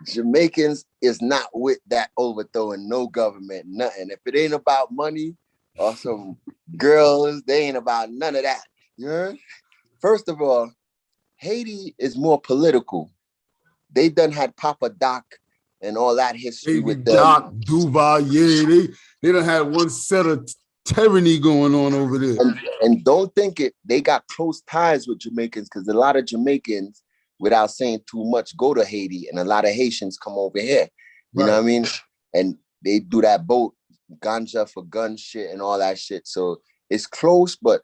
Jamaicans is not with that overthrowing no government, nothing. If it ain't about money or some girls, they ain't about none of that. You heard? First of all, Haiti is more political. They done had Papa Doc and all that history with them. Doc, Duval, yeah, they done had one set of tyranny going on over there. And don't think it, they got close ties with Jamaicans because a lot of Jamaicans, without saying too much, go to Haiti, and a lot of Haitians come over here. You know what I mean? And they do that boat, ganja for gun shit and all that shit. So it's close, but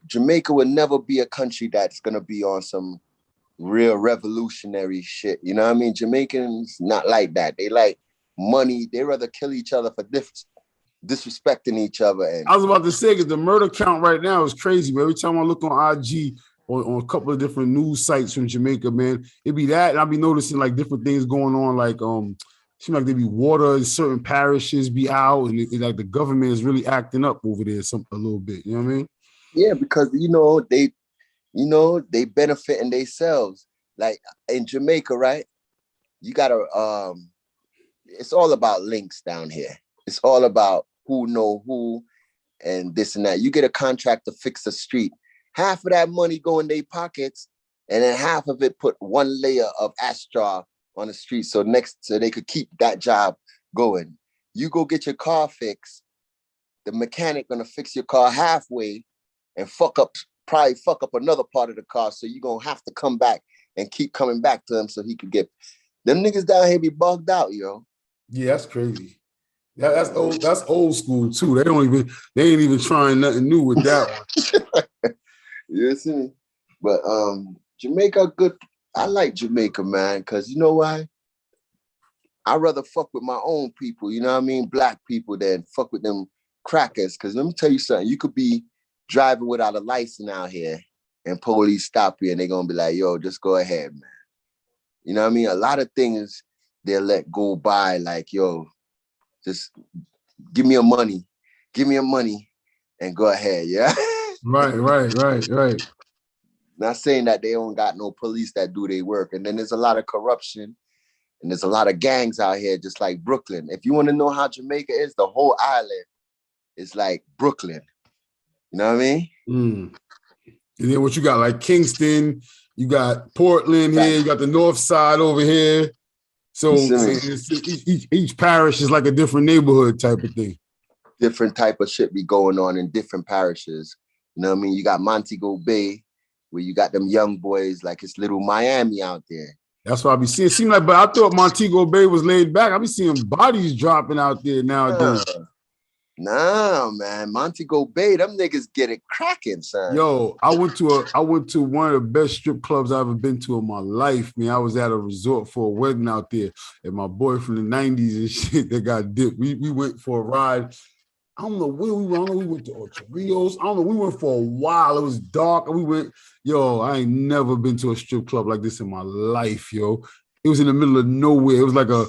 Jamaica would never be a country that's gonna be on some real revolutionary shit. You know what I mean? Jamaicans not like that. They like money. They rather kill each other for disrespecting each other. And I was about to say, because the murder count right now is crazy. But every time I look on IG, on a couple of different news sites from Jamaica, man, it be that, and I'll be noticing like different things going on, like seem like there be water in certain parishes be out, and like the government is really acting up over there a little bit. You know what I mean? Yeah, because they benefiting themselves. Like in Jamaica, right? You gotta it's all about links down here. It's all about who know who and this and that. You get a contract to fix a street. Half of that money go in their pockets, and then half of it put one layer of astra on the street so they could keep that job going. You go get your car fixed, the mechanic gonna fix your car halfway and probably fuck up another part of the car, so you're gonna have to come back and keep coming back to him so he could get them niggas down here be bugged out, yo. Yeah, that's crazy. That's old school too. They ain't even trying nothing new with that one. You see me? But Jamaica good. I like Jamaica, man, because you know why? I'd rather fuck with my own people, you know what I mean? Black people than fuck with them crackers. Because let me tell you something, you could be driving without a license out here and police stop you and they're gonna be like, yo, just go ahead, man. You know what I mean? A lot of things they'll let go by, like, yo, just give me your money and go ahead, yeah? Right. Not saying that they don't got no police that do their work. And then there's a lot of corruption and there's a lot of gangs out here, just like Brooklyn. If you want to know how Jamaica is, the whole island is like Brooklyn. You know what I mean? And then what you got, like Kingston, you got Portland here, you got the North Side over here. So each parish is like a different neighborhood type of thing. Different type of shit be going on in different parishes. You know what I mean? You got Montego Bay, where you got them young boys, like it's little Miami out there. That's what I be seeing. Seem like, but I thought Montego Bay was laid back. I be seeing bodies dropping out there nowadays. Nah, man. Montego Bay, them niggas get it cracking, son. Yo, I went to one of the best strip clubs I've ever been to in my life, man. I was at a resort for a wedding out there, and my boy from the 90s and shit that got dipped. We went for a ride. I don't know where we went. I don't know, we went to Ocho Rios. I don't know. We went for a while. It was dark. We went, yo, I ain't never been to a strip club like this in my life, yo. It was in the middle of nowhere. It was like an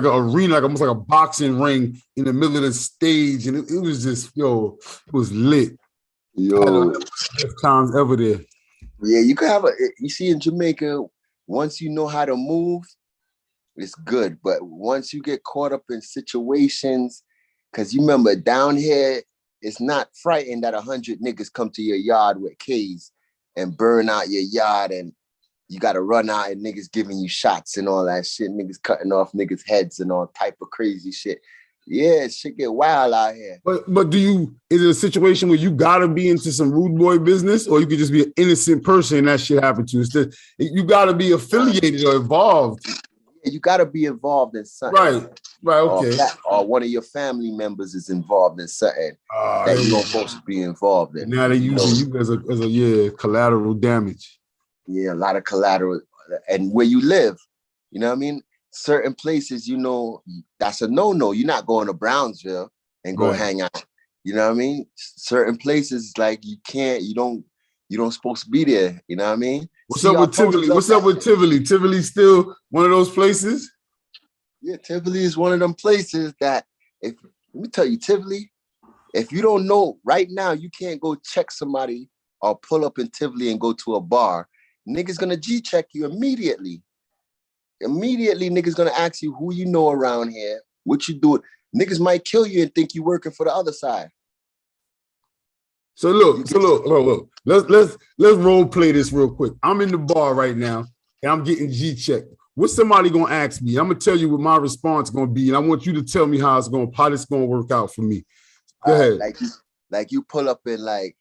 arena, like almost like a boxing ring in the middle of the stage, and it was just it was lit. Yo, Best times ever there. yeah, you could have you see in Jamaica, once you know how to move, it's good. But once you get caught up in situations, because you remember down here, it's not frightening that 100 niggas come to your yard with K's and burn out your yard, and you got to run out and niggas giving you shots and all that shit, niggas cutting off niggas' heads and all type of crazy shit. Yeah, shit get wild out here. But is it a situation where you gotta be into some rude boy business, or you could just be an innocent person and that shit happened to? You gotta be affiliated or involved. Yeah, you gotta be involved in something. Right, okay. Or one of your family members is involved in something that you're not supposed to be involved in. Now they're using you as a collateral damage. Yeah, a lot of collateral. And where you live, you know what I mean? Certain places, that's a no-no. You're not going to Brownsville and go hang out. You know what I mean? Certain places, like you don't supposed to be there. You know what I mean? What's up with Tivoli? What's up with Tivoli? Tivoli's still one of those places? Yeah, Tivoli is one of them places that let me tell you, Tivoli, if you don't know right now, you can't go check somebody or pull up in Tivoli and go to a bar. Niggas gonna G-check you immediately. Immediately, niggas gonna ask you who you know around here, what you doing. Niggas might kill you and think you working for the other side. So look. Let's role play this real quick. I'm in the bar right now and I'm getting G-checked. What's somebody gonna ask me? I'm gonna tell you what my response gonna be, and I want you to tell me how it's gonna work out for me. Go ahead. Like you pull up in like.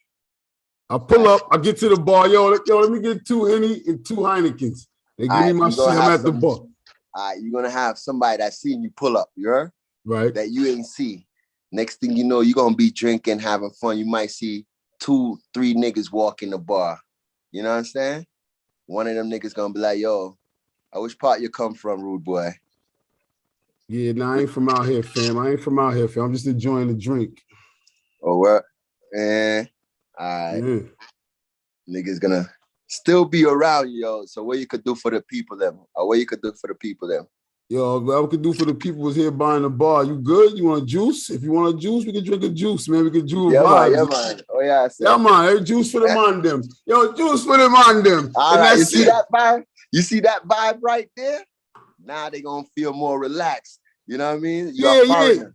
I pull up, I get to the bar, let me get 2 Henny and 2 Heinekens. They give me my shit, I'm at the bar. All right, you're gonna have somebody that seen you pull up, you heard? Right. That you ain't see. Next thing you know, you're gonna be drinking, having fun. You might see 2, 3 niggas walk in the bar. You know what I'm saying? One of them niggas gonna be like, yo, which part you come from, rude boy? Yeah, nah, I ain't from out here, fam. I'm just enjoying the drink. Oh, what? All right. Yeah. Niggas gonna still be around you, yo. So what you could do for the people them? Or what you could do for the people them? Yo, what we could do for the people was here buying the bar. You good? You want a juice? If you want a juice, we can drink a juice, man. We can do a vibe. Yeah, man. Oh, yeah. Yeah, man. Hey, juice for the man them. Yo, juice for the man them. All right, you see that vibe? You see that vibe right there? Now they gonna feel more relaxed. You know what I mean? Yeah.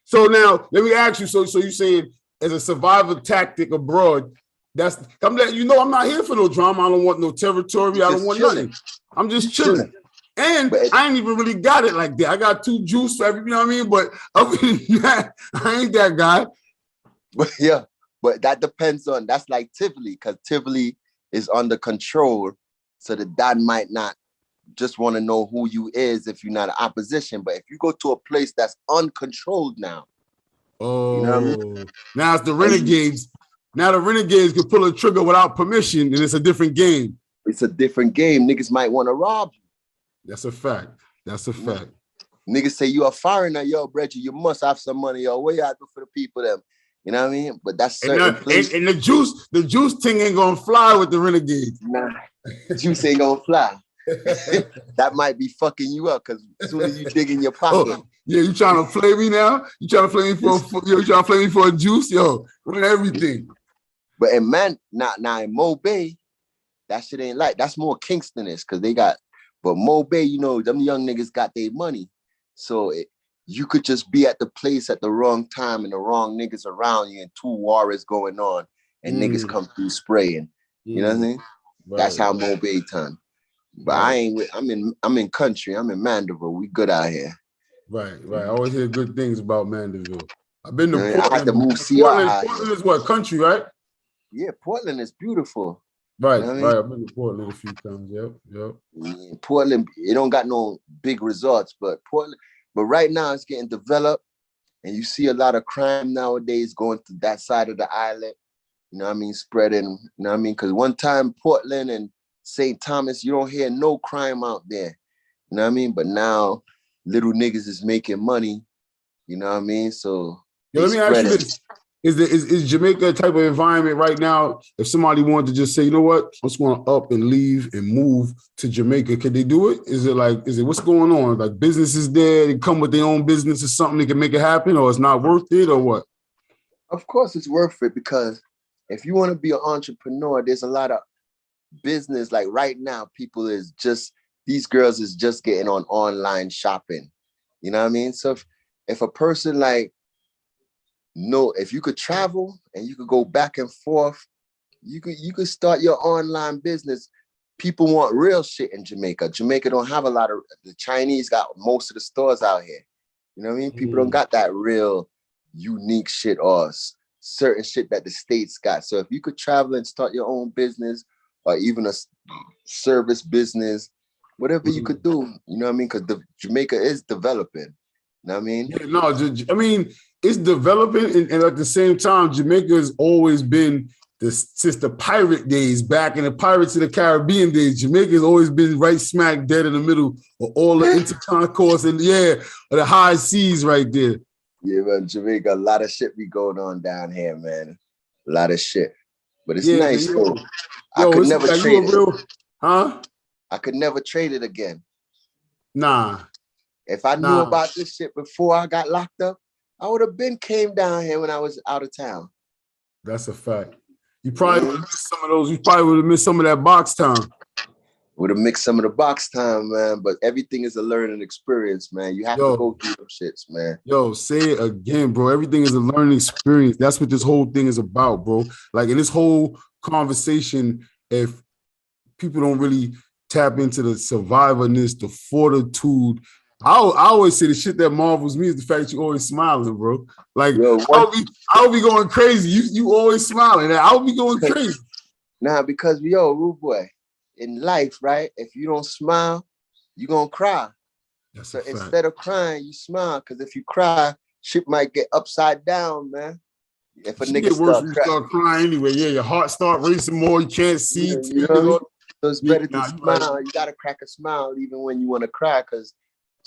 So now, let me ask you, so you saying as a survival tactic abroad, I'm letting you know I'm not here for no drama. I don't want no territory. I don't want nothing. I'm just chilling. And I ain't even really got it like that. I got 2 juice, you know what I mean? But other than that, I ain't that guy. But yeah, but that depends on, that's like Tivoli, because Tivoli is under control. So the dad might not just want to know who you is if you're not an opposition. But if you go to a place that's uncontrolled now. Oh, you know what I mean? Now it's the renegades. Now the renegades can pull a trigger without permission, and it's a different game. It's a different game. Niggas might want to rob you. That's a fact. Niggas say you a foreigner, yo, Breggie, you must have some money, yo. What you have to do for the people them? You know what I mean? But that's certain place. And the juice thing ain't gonna fly with the renegades. Nah, juice ain't gonna fly. That might be fucking you up because as soon as you dig in your pocket. Oh, yeah, you trying to play me now? You trying to play me for a juice? Yo, run everything. But in now in Mo Bay, that shit ain't like, that's more Kingston is because they got, but Mo Bay, you know, them young niggas got their money. So you could just be at the place at the wrong time and the wrong niggas around you and 2 wars going on and niggas come through spraying. You know what I mean? Right. That's how Mo Bay turn. But I'm in country. I'm in Mandeville. We good out here. Right. I always hear good things about Mandeville. I've been to Portland. I had to move Portland is what, country, right? Yeah, Portland is beautiful. Right, you know right. I've been to Portland a few times. Yep. Yeah, Portland, it don't got no big resorts, but right now it's getting developed, and you see a lot of crime nowadays going to that side of the island. You know what I mean? Spreading. You know what I mean? Because one time Portland and St. Thomas, you don't hear no crime out there. You know what I mean? But now little niggas is making money. You know what I mean? So let me ask you this. Is Jamaica a type of environment right now? If somebody wanted to just say, you know what, I'm just going to up and leave and move to Jamaica, can they do it? Is it what's going on? Like businesses there, they come with their own business or something that can make it happen, or it's not worth it, or what? Of course, it's worth it because if you want to be an entrepreneur, there's a lot of business. Like right now, these girls is just getting on online shopping. You know what I mean? So if a person like, no, if you could travel and you could go back and forth, you could start your online business. People want real shit in Jamaica. Jamaica don't have a lot of, the Chinese got most of the stores out here. You know what I mean? People don't got that real unique shit or certain shit that the States got. So if you could travel and start your own business or even a service business, whatever you could do, you know what I mean? Because Jamaica is developing. You know what I mean? Yeah, no, I mean, it's developing, and at the same time, Jamaica has always been since the pirate days, back in the Pirates of the Caribbean days. Jamaica has always been right smack dead in the middle of all the interconcourse and the high seas right there. Yeah, man, Jamaica, a lot of shit be going on down here, man. A lot of shit, but it's Yeah, nice. yo, I could never like trade it. Huh? I could never trade it again. Nah. If I knew about this shit before I got locked up, I would have been came down here when I was out of town. That's a fact. You probably would have missed some of those. You probably would have missed some of that box time. Would have mixed some of the box time, man. But everything is a learning experience, man. You have to go through them shits, man. Yo, say it again, bro. Everything is a learning experience. That's what this whole thing is about, bro. Like in this whole conversation, if people don't really tap into the survivorness, the fortitude. I always say the shit that marvels me is the fact that you always smiling, bro. Like I'll be going crazy. You always smiling. I'll be going crazy. Nah, because rude boy, in life, right? If you don't smile, you're gonna cry. That's so instead of crying, you smile. Because if you cry, shit might get upside down, man. If a nigga start crying anyway, yeah, your heart start racing more. You can't see. You know so it's better to smile. Right. You gotta crack a smile even when you want to cry, because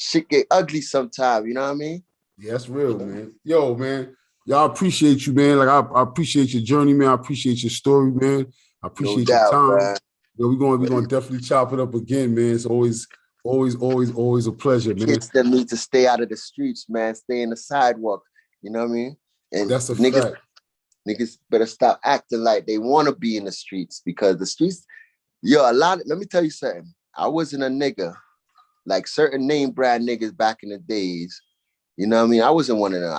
shit get ugly sometimes. You know what I mean? Yeah, that's real, man. Yo, man, y'all appreciate you, man. Like I appreciate your journey, man. I appreciate your story, man. I appreciate your time. Man. Yo, we're gonna definitely chop it up again, man. It's always a pleasure, man. Kids that need to stay out of the streets, man. Stay in the sidewalk. You know what I mean? And that's a fact. Niggas better stop acting like they want to be in the streets, because the streets, let me tell you something. I wasn't a nigga like certain name brand niggas back in the days. You know what I mean? I wasn't one of them.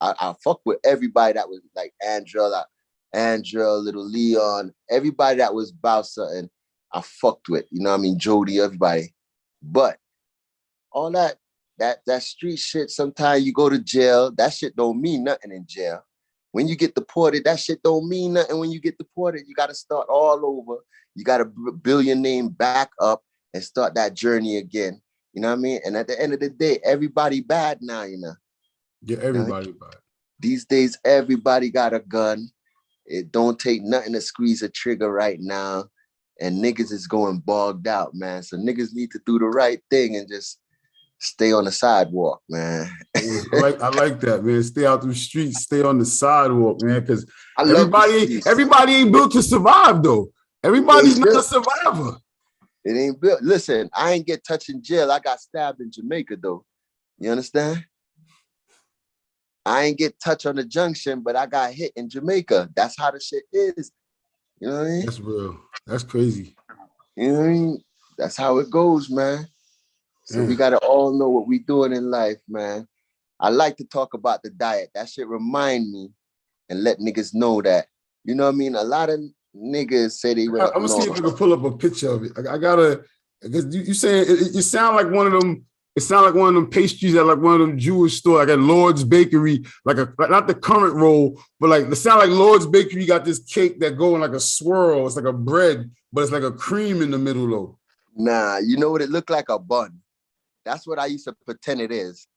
I fucked with everybody that was like Andra, Little Leon, everybody that was about something. I fucked with, you know what I mean? Jody, everybody. But all that street shit, sometimes you go to jail, that shit don't mean nothing in jail. When you get deported, that shit don't mean nothing. When you get deported, you got to start all over. You got to build your name back up and start that journey again. You know what I mean? And at the end of the day, everybody bad now, you know? Yeah, everybody bad. These days, everybody got a gun. It don't take nothing to squeeze a trigger right now. And niggas is going bogged out, man. So niggas need to do the right thing and just stay on the sidewalk, man. I like that, man. Stay out the streets, stay on the sidewalk, man. Because everybody ain't built to survive, though. Everybody's not a survivor. It ain't built. Listen, I ain't get touched in jail. I got stabbed in Jamaica, though. You understand? I ain't get touched on the junction, but I got hit in Jamaica. That's how the shit is. You know what I mean? That's real. That's crazy. You know what I mean? That's how it goes, man. So we got to all know what we doing in life, man. I like to talk about the diet. That shit remind me and let niggas know that, you know what I mean? A lot of niggas say they went I'm going to see if I can pull up a picture of it. I got to, because you saying it sound like one of them, it sound like one of them pastries at like one of them Jewish stores, like at Lord's Bakery, like not the current roll, but like it sound like Lord's Bakery got this cake that go in like a swirl. It's like a bread, but it's like a cream in the middle though. Nah, you know what? It looked like a bun. That's what I used to pretend it is,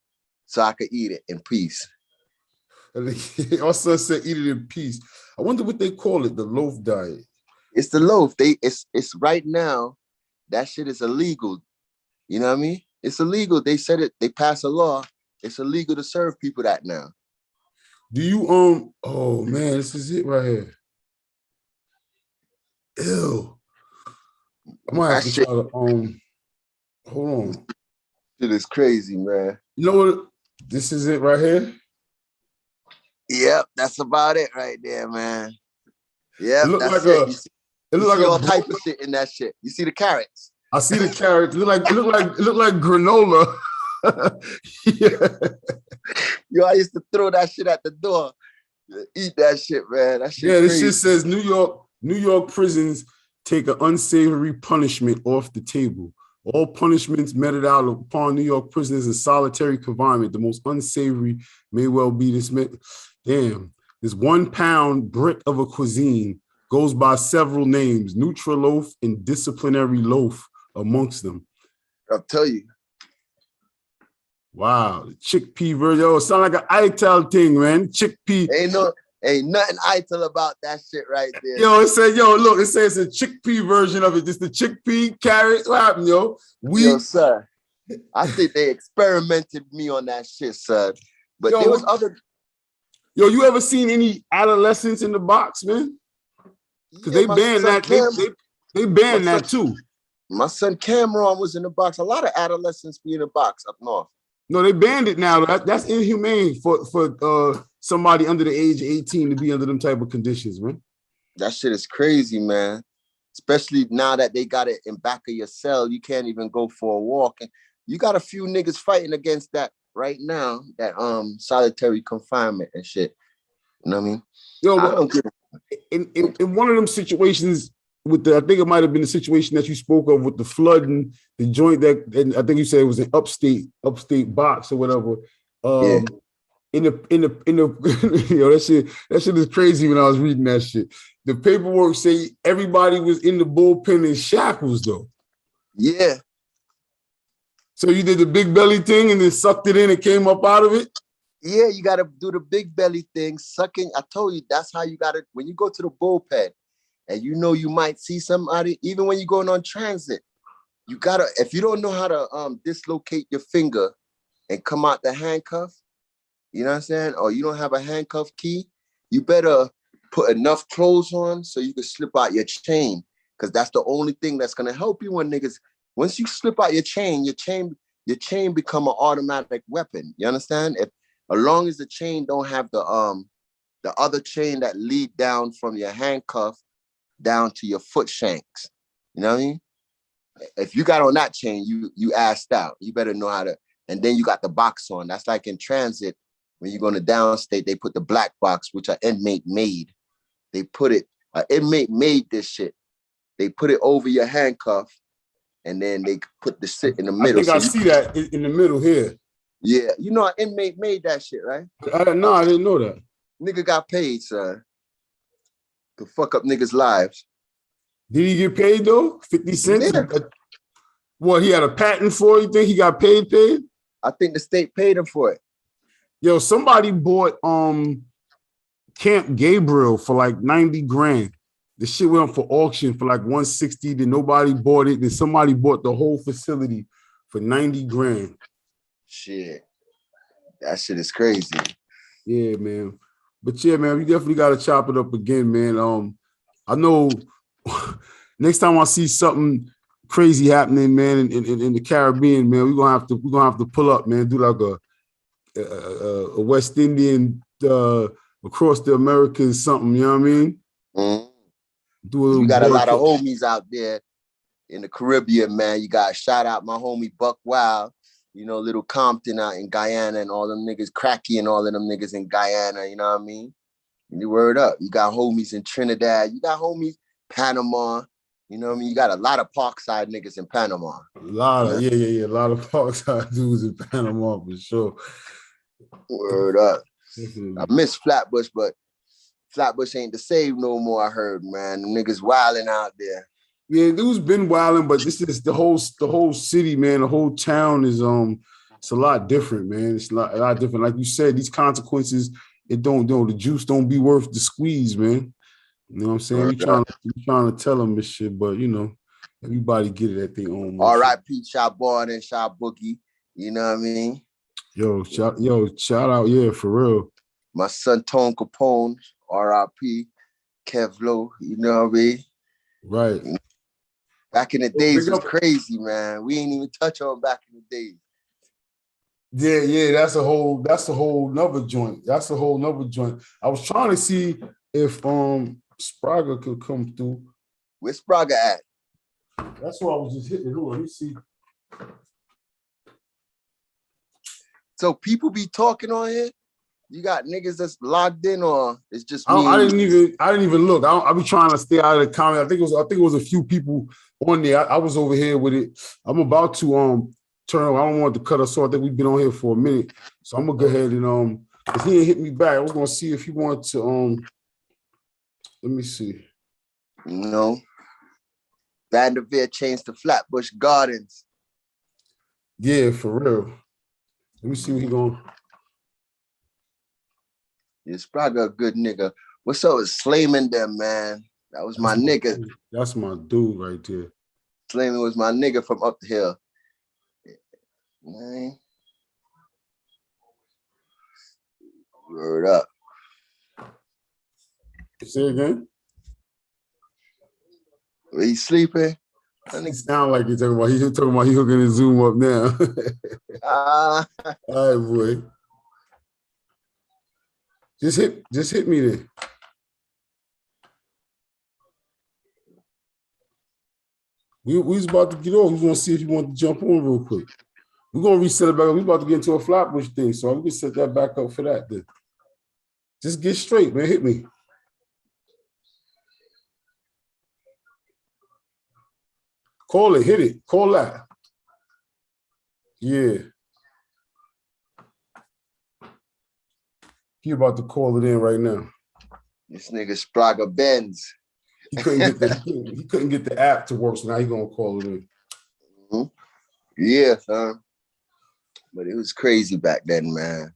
so I could eat it in peace. Also said eat it in peace. I wonder what they call it, the loaf diet. It's the loaf. It's right now, that shit is illegal. You know what I mean? It's illegal. They said it, they passed a law. It's illegal to serve people that now. Do you oh man, this is it right here. Ew. I might have That to shit, try to hold on. shit is crazy, man. You know what? This is it right here. Yep, that's about it right there, man. It Yep, looked like that's it. a it You looked see like a all type of shit in that shit. You see the carrots. I see the carrots. It looked like granola. Yeah. Yo, I used to throw that shit at the door. Eat that shit, man. That shit Yeah, this crazy. shit says New York prisons take an unsavory punishment off the table. All punishments meted out upon New York prisoners in solitary confinement. The most unsavory may well be dismissed. Damn, this 1 pound brick of a cuisine goes by several names, Nutriloaf and disciplinary loaf amongst them. I'll tell you. Wow, the chickpea version. Yo, it sound like an ITAL thing, man. Chickpea. Ain't nothing idle about that shit right there. Yo, it said, yo, look, it says it's a chickpea version of it. Just the chickpea, carrot. What happened, yo? Yo, sir. I think they experimented me on that shit, sir. But there was other. Yo, you ever seen any adolescents in the box, man? Because they banned that. They banned that too. My son Cameron was in the box. A lot of adolescents be in the box up north. No, they banned it now. That's inhumane for somebody under the age of 18 to be under them type of conditions, man. That shit is crazy, man. Especially now that they got it in back of your cell, you can't even go for a walk. And you got a few niggas fighting against that right now, that solitary confinement and shit. You know what I mean? Yo, I don't get it. In one of them situations with I think it might have been the situation that you spoke of with the flooding, the joint that, and I think you said it was an upstate box or whatever. Yeah. In the yo, that shit is crazy when I was reading that shit. The paperwork say everybody was in the bullpen in shackles though. Yeah. So you did the big belly thing and then sucked it in and came up out of it? Yeah, you got to do the big belly thing, sucking. I told you, that's how you got to, when you go to the bullpen and you know you might see somebody, even when you're going on transit, you got to, if you don't know how to dislocate your finger and come out the handcuff, you know what I'm saying? Or you don't have a handcuff key, you better put enough clothes on so you can slip out your chain, because that's the only thing that's going to help you when niggas, once you slip out your chain become an automatic weapon. You understand? As long as the chain don't have the other chain that lead down from your handcuff down to your foot shanks. You know what I mean? If you got on that chain, you assed out. You better know how to, and then you got the box on. That's like in transit. When you're going to downstate, they put the black box, which an inmate made. They put it, an inmate made this shit. They put it over your handcuff, and then they put the shit in the middle. I think I see that in the middle here. Yeah, you know an inmate made that shit, right? No, I didn't know that. Nigga got paid, son, to fuck up niggas' lives. Did he get paid though? 50 cents? Yeah. What, he had a patent for it? You think he got paid? I think the state paid him for it. Yo, somebody bought Camp Gabriel for like 90 grand. The shit went up for auction for like 160. Then nobody bought it. Then somebody bought the whole facility for 90 grand. Shit. That shit is crazy. Yeah, man. But yeah, man, we definitely got to chop it up again, man. I know next time I see something crazy happening, man, in the Caribbean, man, we're gonna have to pull up, man, do like a West Indian across the Americas something, you know what I mean? Mm-hmm. Do you got a lot of homies out there in the Caribbean, man. You got shout out my homie Buck Wild, you know, Little Compton out in Guyana, and all them niggas, Cracky and all of them niggas in Guyana, you know what I mean? You word up. You got homies in Trinidad, you got homies Panama, you know what I mean? You got a lot of Parkside niggas in Panama. A lot of, yeah. A lot of Parkside dudes in Panama for sure. Word up. I miss Flatbush, but Flatbush ain't the same no more, I heard, man. Them niggas wilding out there. Yeah, dudes been wilding, but this is the whole city, man. The whole town is it's a lot different, man. It's a lot different. Like you said, these consequences, it don't, the juice don't be worth the squeeze, man. You know what I'm saying? We trying to tell them this shit, but you know, everybody get it at their own. R.I.P. Shot Born and Shot Boogie. You know what I mean? Yo, shout out, yeah, for real. My son Tone Capone, RIP, Kevlo, you know what I mean? Right. Back in the days was crazy, man. We ain't even touch on back in the days. Yeah, that's a whole nother joint. That's a whole nother joint. I was trying to see if Spraga could come through. Where's Spraga at? That's why I was just hitting. Hold on, let me see. So people be talking on here? You got niggas that's logged in, or it's just me? I didn't even look. I be trying to stay out of the comment. I think it was a few people on there. I was over here with it. I'm about to turn. I don't want to cut us off. I think we've been on here for a minute, so I'm gonna go ahead and if he ain't hit me back, we're gonna see if he wants to Let me see. No. Vanderveer changed to Flatbush Gardens. Yeah, for real. Let me see what he going. It's probably a good nigga. What's up with Slayman them, man? That was my nigga. That's my dude right there. Slayman was my nigga from up the hill. Man. Word up. Say it again? Are you sleeping? He sound like he's talking about he hooking his Zoom up now. All right, boy. Just hit me then. We was about to get on. We're gonna see if you want to jump on real quick. We're gonna reset it back up. We're about to get into a Flatbush thing, so we can set that back up for that then. Just get straight, man. Hit me. Call it, hit it, call that. Yeah. He about to call it in right now. This nigga Spraga Benz. He couldn't get the app to work, so now he gonna call it in. Mm-hmm. Yeah, son. But it was crazy back then, man.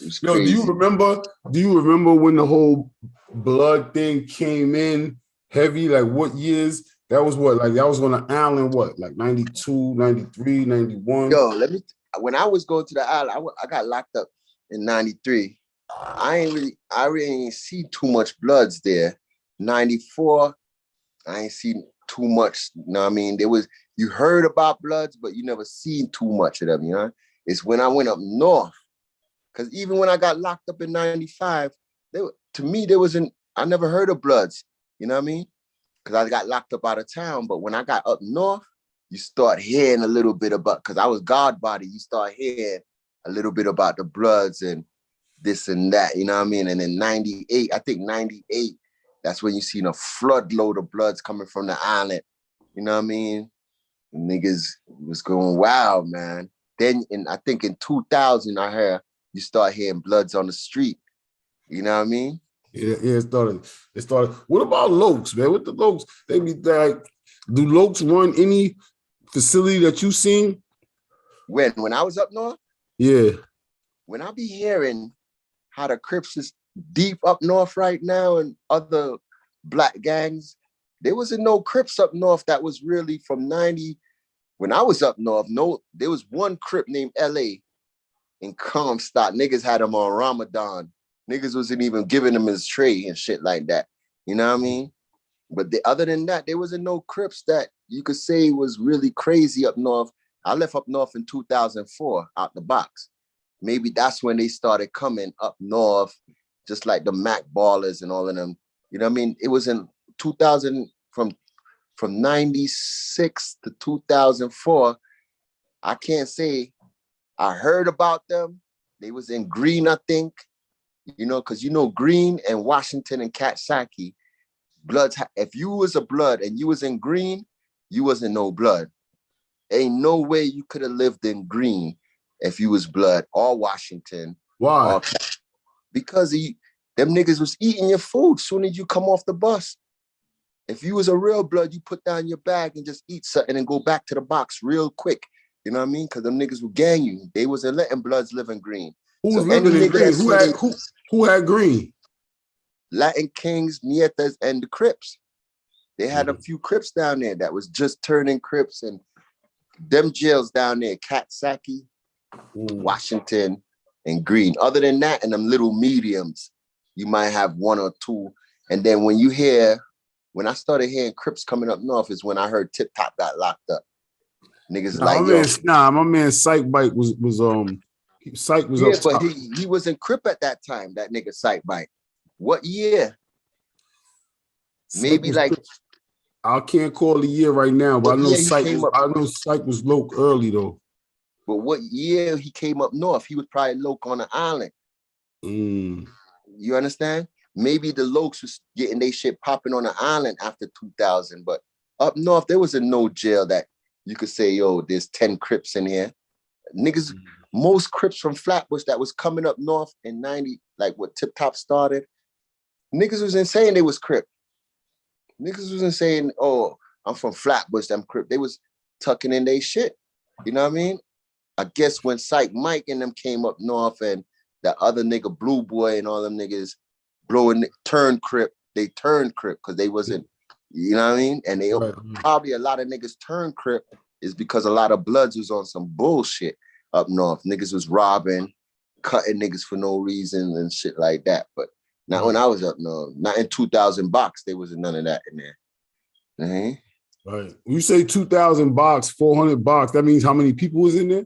It was crazy. Do you remember when the whole blood thing came in heavy? Like what years? That was what? Like that was on the island, what? Like 92, 93, 91? Yo, when I was going to the island, I got locked up in 93. I really ain't see too much bloods there. 94, I ain't seen too much. You know what I mean? You heard about bloods, but you never seen too much of them, you know? It's when I went up north. Because even when I got locked up in 95, I never heard of bloods, you know what I mean? Because I got locked up out of town. But when I got up north, you start hearing a little bit about, because I was guard body, you start hearing a little bit about the bloods and this and that, you know what I mean? And in 98, I think 98, that's when you seen a flood load of bloods coming from the island, you know what I mean? The niggas was going wild, man. Then I think in 2000, I heard you start hearing bloods on the street, you know what I mean? Yeah, it started. What about Lokes, man? What the Lokes? They be like, do Lokes run any facility that you seen? When I was up north? Yeah. When I be hearing how the Crips is deep up north right now and other black gangs, there wasn't no Crips up north that was really from 90. When I was up north, there was one Crip named LA in Comstock. Niggas had him on Ramadan. Niggas wasn't even giving him his tray and shit like that. You know what I mean? But other than that, there wasn't no Crips that you could say was really crazy up north. I left up north in 2004 out the box. Maybe that's when they started coming up north, just like the Mac Ballers and all of them. You know what I mean? It was in 2000, from 96 to 2004. I can't say I heard about them. They was in Green, I think. You know, because Green and Washington and Katsaki, bloods. If you was a blood and you was in Green, you wasn't no blood. Ain't no way you could have lived in Green if you was blood or Washington. Why? Because them niggas was eating your food soon as you come off the bus. If you was a real blood, you put down your bag and just eat something and go back to the box real quick. You know what I mean? Because them niggas would gang you. They wasn't letting bloods live in Green. Who was living in Green? Who had Green? Latin Kings, Nietas, and the Crips. They had a few Crips down there that was just turning Crips, and them jails down there, Katsaki, Washington, and green. Other than that, and them little mediums, you might have one or two. And then when I started hearing Crips coming up north is when I heard Tip Top got locked up. Niggas my man Psych Bite was Psych was up top. But he was in Crip at that time, that nigga Psych Bite. What year? Maybe like Crip. I can't call the year right now, but I know Psych was low early though. But what year he came up north? He was probably loc on the island. You understand? Maybe the locs was getting they shit popping on the island after 2000, but up north there was no jail that you could say, yo, there's 10 Crips in here. Niggas, most Crips from Flatbush that was coming up north in 90, like what Tip Top started, niggas wasn't saying they was Crip. Niggas wasn't saying, oh, I'm from Flatbush, I'm Crip. They was tucking in their shit. You know what I mean? I guess when Psych Mike and them came up north and that other nigga Blue Boy and all them niggas turned Crip because they wasn't, you know what I mean? And they probably a lot of niggas turned Crip is because a lot of Bloods was on some bullshit up north. Niggas was robbing, cutting niggas for no reason and shit like that. But not when I was up north. Not in 2000 box, there wasn't none of that in there. Right. When you say 2,000 box, 400 box, that means how many people was in there?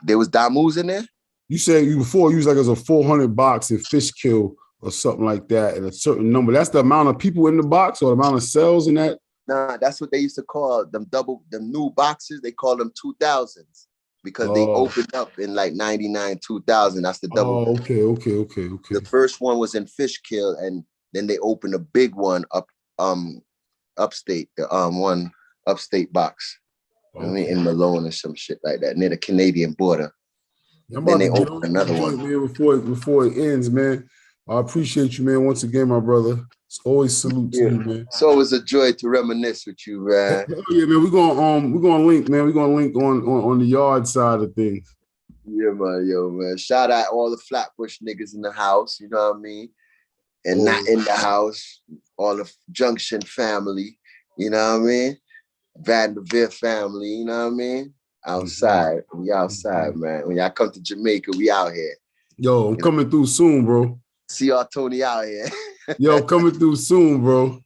There was Damus in there? You said before you was like it was a 400 box in Fishkill or something like that, and a certain number. That's the amount of people in the box or the amount of cells in that? Nah, that's what they used to call them new boxes. They call them 2000s because they opened up in like 99, 2000. That's the double. Oh, okay. The first one was in Fishkill, and then they opened a big one upstate, the one upstate box. I mean, in Malone or some shit like that, near the Canadian border. Then they opened another one. Man, before it ends, man. I appreciate you, man. Once again, my brother. It's always salute to you, man. It's always a joy to reminisce with you, man. Yeah, man. We're gonna link, man. We're gonna link on the yard side of things. Yeah, man, man. Shout out all the Flatbush niggas in the house, you know what I mean? And not in the house, all the Junction family, you know what I mean? Vanderveer family, you know what I mean? Outside. We outside, man. When y'all come to Jamaica, we out here. Yo, I'm coming through soon, bro. See y'all Tony out here. Yo, coming through soon, bro.